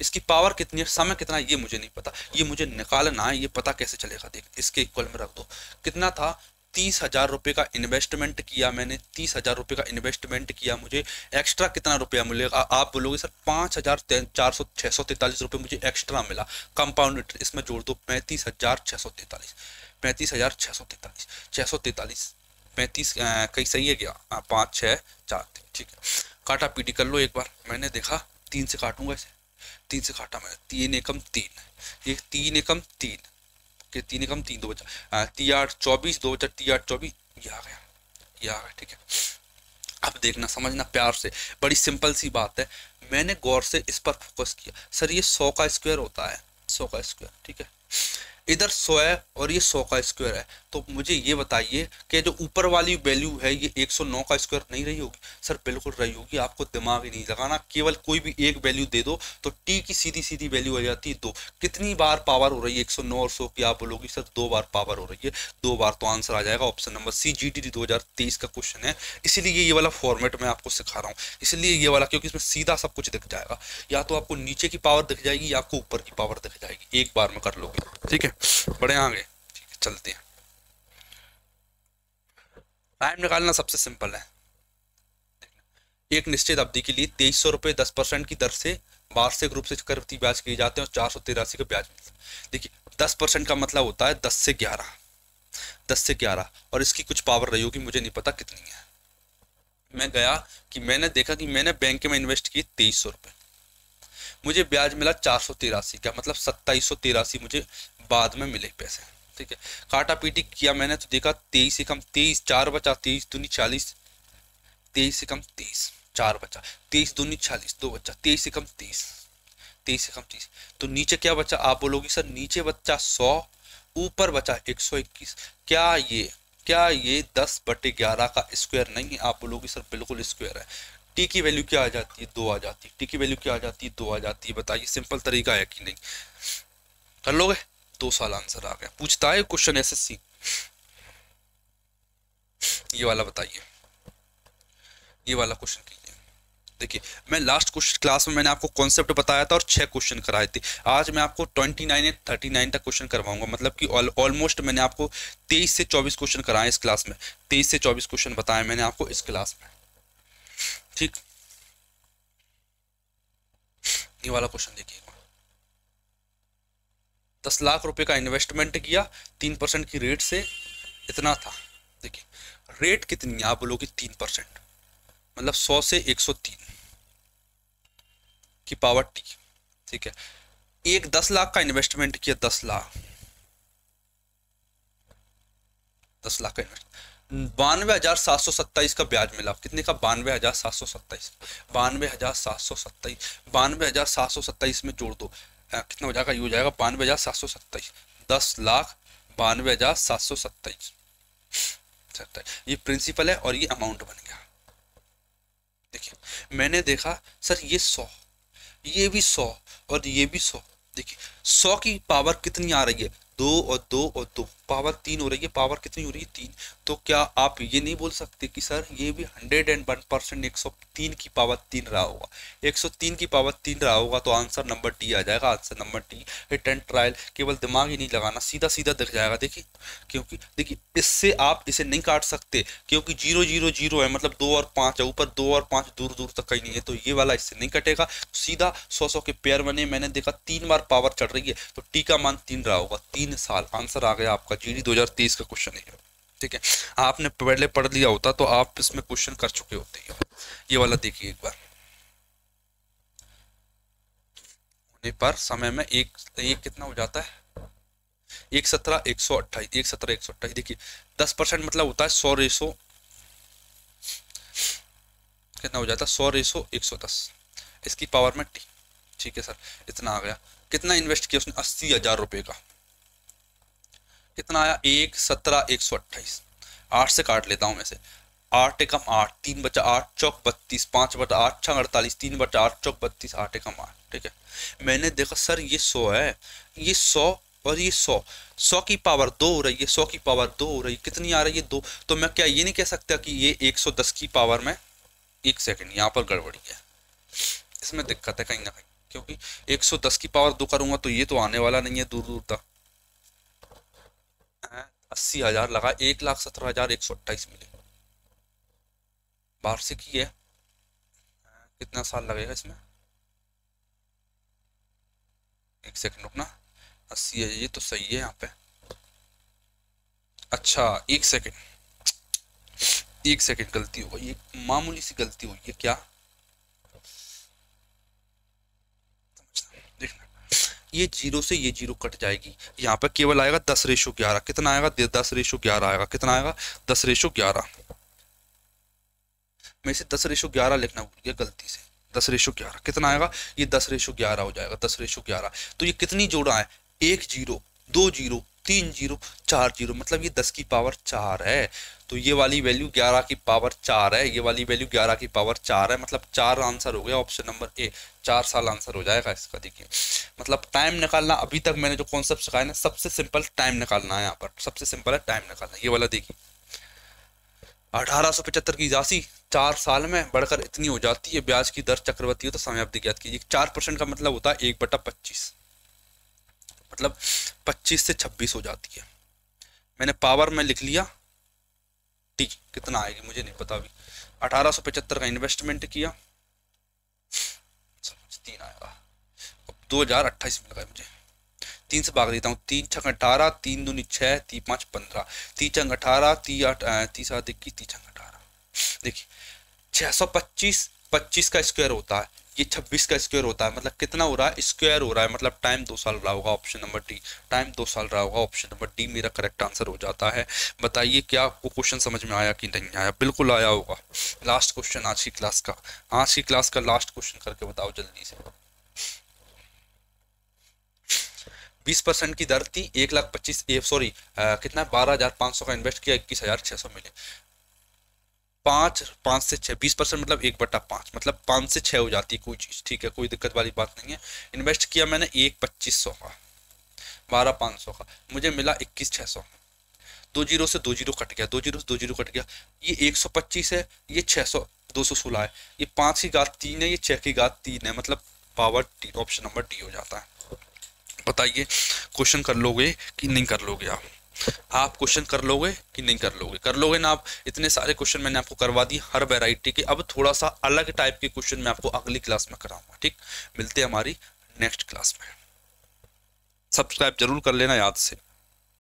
इसकी पावर कितनी है, समय कितना है ये मुझे नहीं पता, ये मुझे निकालना है। ये पता कैसे चलेगा? देख, इसके इक्वल में रख दो। कितना था? 30,000 रुपये का इन्वेस्टमेंट किया मैंने, 30,000 रुपये का इन्वेस्टमेंट किया, मुझे एक्स्ट्रा कितना रुपया मिलेगा? आप बोलोगे सर 5,643 रुपये मुझे एक्स्ट्रा मिला। कंपाउंड इसमें जोड़ दो, 35,643, 35,643, 643, 35 कहीं सही है क्या? 5 6 4 3, ठीक है। काटा पीटी कर लो एक बार। मैंने देखा 3 से काटूंगा इसे, 3 से काटा मैंने, 3 एकम 3, ये 3 एकम 3, 3 एकम 3, 2 बचा 3 8 24, 2 बचा 3 8 24, ये आ गया, ये आ गया, ठीक है। अब देखना, समझना प्यार से, बड़ी सिंपल सी बात है। मैंने गौर से इस पर फोकस किया। सर ये 100 का स्क्वायर होता है, 100 का स्क्वायर, ठीक है। इधर 100 है और ये 100 का स्क्वायर है, तो मुझे ये बताइए कि जो ऊपर वाली वैल्यू है ये 109 का स्क्वायर नहीं रही होगी? सर बिल्कुल रही होगी, आपको दिमाग ही नहीं लगाना, केवल कोई भी एक वैल्यू दे दो तो टी की सीधी सीधी वैल्यू आ जाती है 2। कितनी बार पावर हो रही है 109 और 100 की? आप बोलोगी सर 2 बार पावर हो रही है, 2 बार, तो आंसर आ जाएगा ऑप्शन नंबर सी, GDD 2023 का क्वेश्चन है। इसीलिए ये वाला फॉर्मेट मैं आपको सिखा रहा हूँ, इसलिए ये वाला, क्योंकि इसमें सीधा सब कुछ दिख जाएगा, या तो आपको नीचे की पावर दिख जाएगी या आपको ऊपर की पावर दिख जाएगी, एक बार में कर लोगे, ठीक है। बड़े आगे, ठीक है, चलते हैं। टाइम निकालना सबसे सिंपल है। एक निश्चित अवधि के लिए 2300 रुपये 10% की दर से वार्षिक रूप से चक्रवृद्धि ब्याज किए जाते हैं और 483 का ब्याज मिलता है। देखिए 10% का मतलब होता है 10 से 11, 10 से 11, और इसकी कुछ पावर रही होगी, मुझे नहीं पता कितनी है। मैं गया कि मैंने देखा कि मैंने बैंक में इन्वेस्ट किए 2300 रुपये, मुझे ब्याज मिला 483 का, मतलब 2783 मुझे बाद में मिले पैसे, ठीक है। काटा पीटी किया मैंने तो देखा 23 से कम 23, 4 बचा, 23 दूनी 40, 23 से कम 23, 4 बचा, 23 दूनी 40, 2 बचा, 23 से कम 30, 23 से कम 30, तो नीचे क्या बचा? आप बोलोगी सर नीचे बचा 100, ऊपर बचा 121। क्या ये 10/11 का स्क्वायर नहीं है? आप बोलोगी सर बिल्कुल स्क्वायर है। टी की वैल्यू क्या आ जाती है? 2 आ जाती है। टी की वैल्यू क्या आ जाती है? 2 आ जाती है। बताइए सिंपल तरीका है कि नहीं? कर लोगे? 2 साल आंसर आ गया। पूछता है क्वेश्चन SSC, ये वाला बताइए, ये वाला क्वेश्चन कीजिए। देखिए मैं लास्ट क्लास में मैंने आपको कॉन्सेप्ट बताया था और 6 क्वेश्चन कराए थे। आज मैं आपको 29 या 39 तक क्वेश्चन करवाऊंगा, मतलब कि ऑलमोस्ट मैंने आपको 23 से 24 क्वेश्चन कराए इस क्लास में, 23 से 24 क्वेश्चन बताए मैंने आपको इस क्लास में, ठीक। ये वाला क्वेश्चन देखिए, 10 लाख रुपए का इन्वेस्टमेंट किया, 3% की रेट से इतना था। देखिए रेट कितनी है? आप बोलोगे 3%, मतलब 100 से 103 की पावर टी, ठीक है। एक 10 लाख का इन्वेस्टमेंट किया, 10 लाख का इन्वेस्टमेंट, 92,727 का ब्याज मिला। कितने का? 92,727, 92,727, 92,727 में जोड़ दो, कितना हो जाएगा? ये हो जाएगा 92,727, 10 लाख 92,727, ये प्रिंसिपल है और ये अमाउंट बन गया। देखिए मैंने देखा सर ये 100, ये भी 100 और ये भी 100। देखिए 100 की पावर कितनी आ रही है? दो और दो और दो, पावर 3 हो रही है। पावर कितनी हो रही है? 3। तो क्या आप ये नहीं बोल सकते कि सर ये भी 101% 103 की पावर 3 रहा होगा? 103 की पावर 3 रहा होगा तो आंसर नंबर डी आ जाएगा। Answer number D. Hit and trial, केवल दिमाग ही नहीं लगाना, सीधा सीधा दिख जाएगा। देखिए, क्योंकि देखिए इससे आप इसे नहीं काट सकते, क्योंकि 0 0 0 है, मतलब 2 और 5 है, ऊपर 2 और 5 दूर दूर तक कहीं नहीं है, तो ये वाला इससे नहीं कटेगा। सीधा 100 के पेयर बने, मैंने देखा 3 बार पावर चढ़ रही है, तो टी का मान 3 रहा होगा। 3 साल आंसर आ गया आपका। जीडी 2023 का क्वेश्चन है, ठीक है। आपने पहले पढ़ लिया होता तो आप इसमें क्वेश्चन कर चुके होते हैं। ये वाला देखिए एक बार। होने पर समय में एक कितना हो जाता है? 117 128, 117 128। देखिए 10% मतलब होता है 100 रेशो कितना हो जाता है? 100 रेशो 110, इसकी पावर में टी। ठीक है सर, इतना आ गया। कितना इन्वेस्ट किया उसने? 80,000 रुपए का। कितना आया? 117 128। 8 से काट लेता हूं मैं से। 8 एकम 8, 3 बचा 8 चौक 32, 5 बटा 8 6 48, 3 बटा 8 चौक 32, 8 एकम 8। ठीक है, मैंने देखा सर ये 100 है, ये 100 और ये 100, 100 की पावर 2 हो रही है, 100 की पावर 2 हो रही है, कितनी आ रही है? 2। तो मैं क्या ये नहीं कह सकता कि ये 110 की पावर में? एक सेकंड, यहाँ पर गड़बड़ी है, इसमें दिक्कत है कहीं ना कहीं, क्योंकि 110 की पावर 2 करूंगा तो ये तो आने वाला नहीं है दूर दूर तक। 80,000 लगा, 1,17,128 मिले। वार्षिक ही है, कितना साल लगेगा इसमें? एक सेकंड रुकना। 80 है, ये तो सही है यहाँ पे। अच्छा एक सेकंड, एक सेकंड, गलती हो गई, एक मामूली सी गलती हुई है। क्या? देखना, ये जीरो से ये जीरो कट जाएगी, यहाँ पे केवल आएगा 10:11। कितना आएगा? 10:11 आएगा। कितना आएगा? 10:11। मैं इसे 10:11 लिखना भूल गया गलती से। 10:11 कितना आएगा? ये 10:11 हो जाएगा। 10:11। तो ये कितनी जोड़ा है? 1 जीरो, 2 जीरो, 3 जीरो, 4 जीरो, मतलब ये 10 की पावर 4 है। तो ये वाली वैल्यू 11 की पावर 4 है, ये वाली वैल्यू 11 की पावर 4 है, मतलब 4 आंसर हो गया ऑप्शन नंबर ए। 4 साल आंसर हो जाएगा इसका। देखिए मतलब टाइम निकालना, अभी तक मैंने जो कॉन्सेप्ट सिखाया ना, सबसे सिंपल टाइम निकालना है। यहाँ पर सबसे सिंपल है टाइम निकालना। ये वाला देखिए, 1875 की राशि 4 साल में बढ़कर इतनी हो जाती है, ब्याज की दर चक्रवृद्धि हो तो समयावधि ज्ञात कीजिए। 4% का मतलब होता है 1/25, मतलब 25 से 26 हो जाती है। मैंने पावर में लिख लिया टी, कितना आएगी मुझे नहीं पता अभी। 1875 का इन्वेस्टमेंट किया, 3 आएगा। अब 2028 मिल गया मुझे। 3 से भाग देता हूँ, 3 छक 18, 3 दूनी 6, 3 5 15, 3 छक 18, 3 8 30 7 21, 3 छक 18। देखिए 625, 25 का स्क्वायर होता है, ये 26 का स्क्वायर होता है, मतलब कितना हो रहा है? स्क्वायर हो रहा है, मतलब टाइम 2 साल रहा होगा। ऑप्शन नंबर डी, टाइम 2 साल रहा होगा। ऑप्शन नंबर डी मेरा करेक्ट आंसर हो जाता है। बताइए क्या आपको क्वेश्चन समझ में आया कि नहीं आया? बिल्कुल आया होगा। लास्ट क्वेश्चन आज की क्लास का, आज की क्लास का लास्ट क्वेश्चन करके बताओ जल्दी से। 20% की दर थी, 1,25,000 सॉरी कितना? 12,500 का इन्वेस्ट किया, 21,600 मिले। 5 से 6, 20% मतलब 1/5, मतलब 5 से 6 हो जाती है कोई चीज। ठीक है, कोई दिक्कत वाली बात नहीं है। इन्वेस्ट किया मैंने 1,2500 का, 12,500 का, मुझे मिला 21,600। 2 जीरो से 2 जीरो कट गया, 2 जीरो से 2 जीरो कट गया। ये 125 है, ये 600 216 है, ये 5 की घात 3 है, ये 6 की घात 3 है, मतलब power T. Option number D हो जाता है। बताइए क्वेश्चन कर लोगे कि नहीं कर लोगे? आप क्वेश्चन कर लोगे कि नहीं कर लोगे? कर लोगे ना आप? इतने सारे क्वेश्चन मैंने आपको करवा दिए हर वैरायटी के। अब थोड़ा सा अलग टाइप के क्वेश्चन मैं आपको अगली क्लास में कराऊंगा। ठीक, मिलते हैं हमारी नेक्स्ट क्लास में। सब्सक्राइब जरूर कर लेना याद से।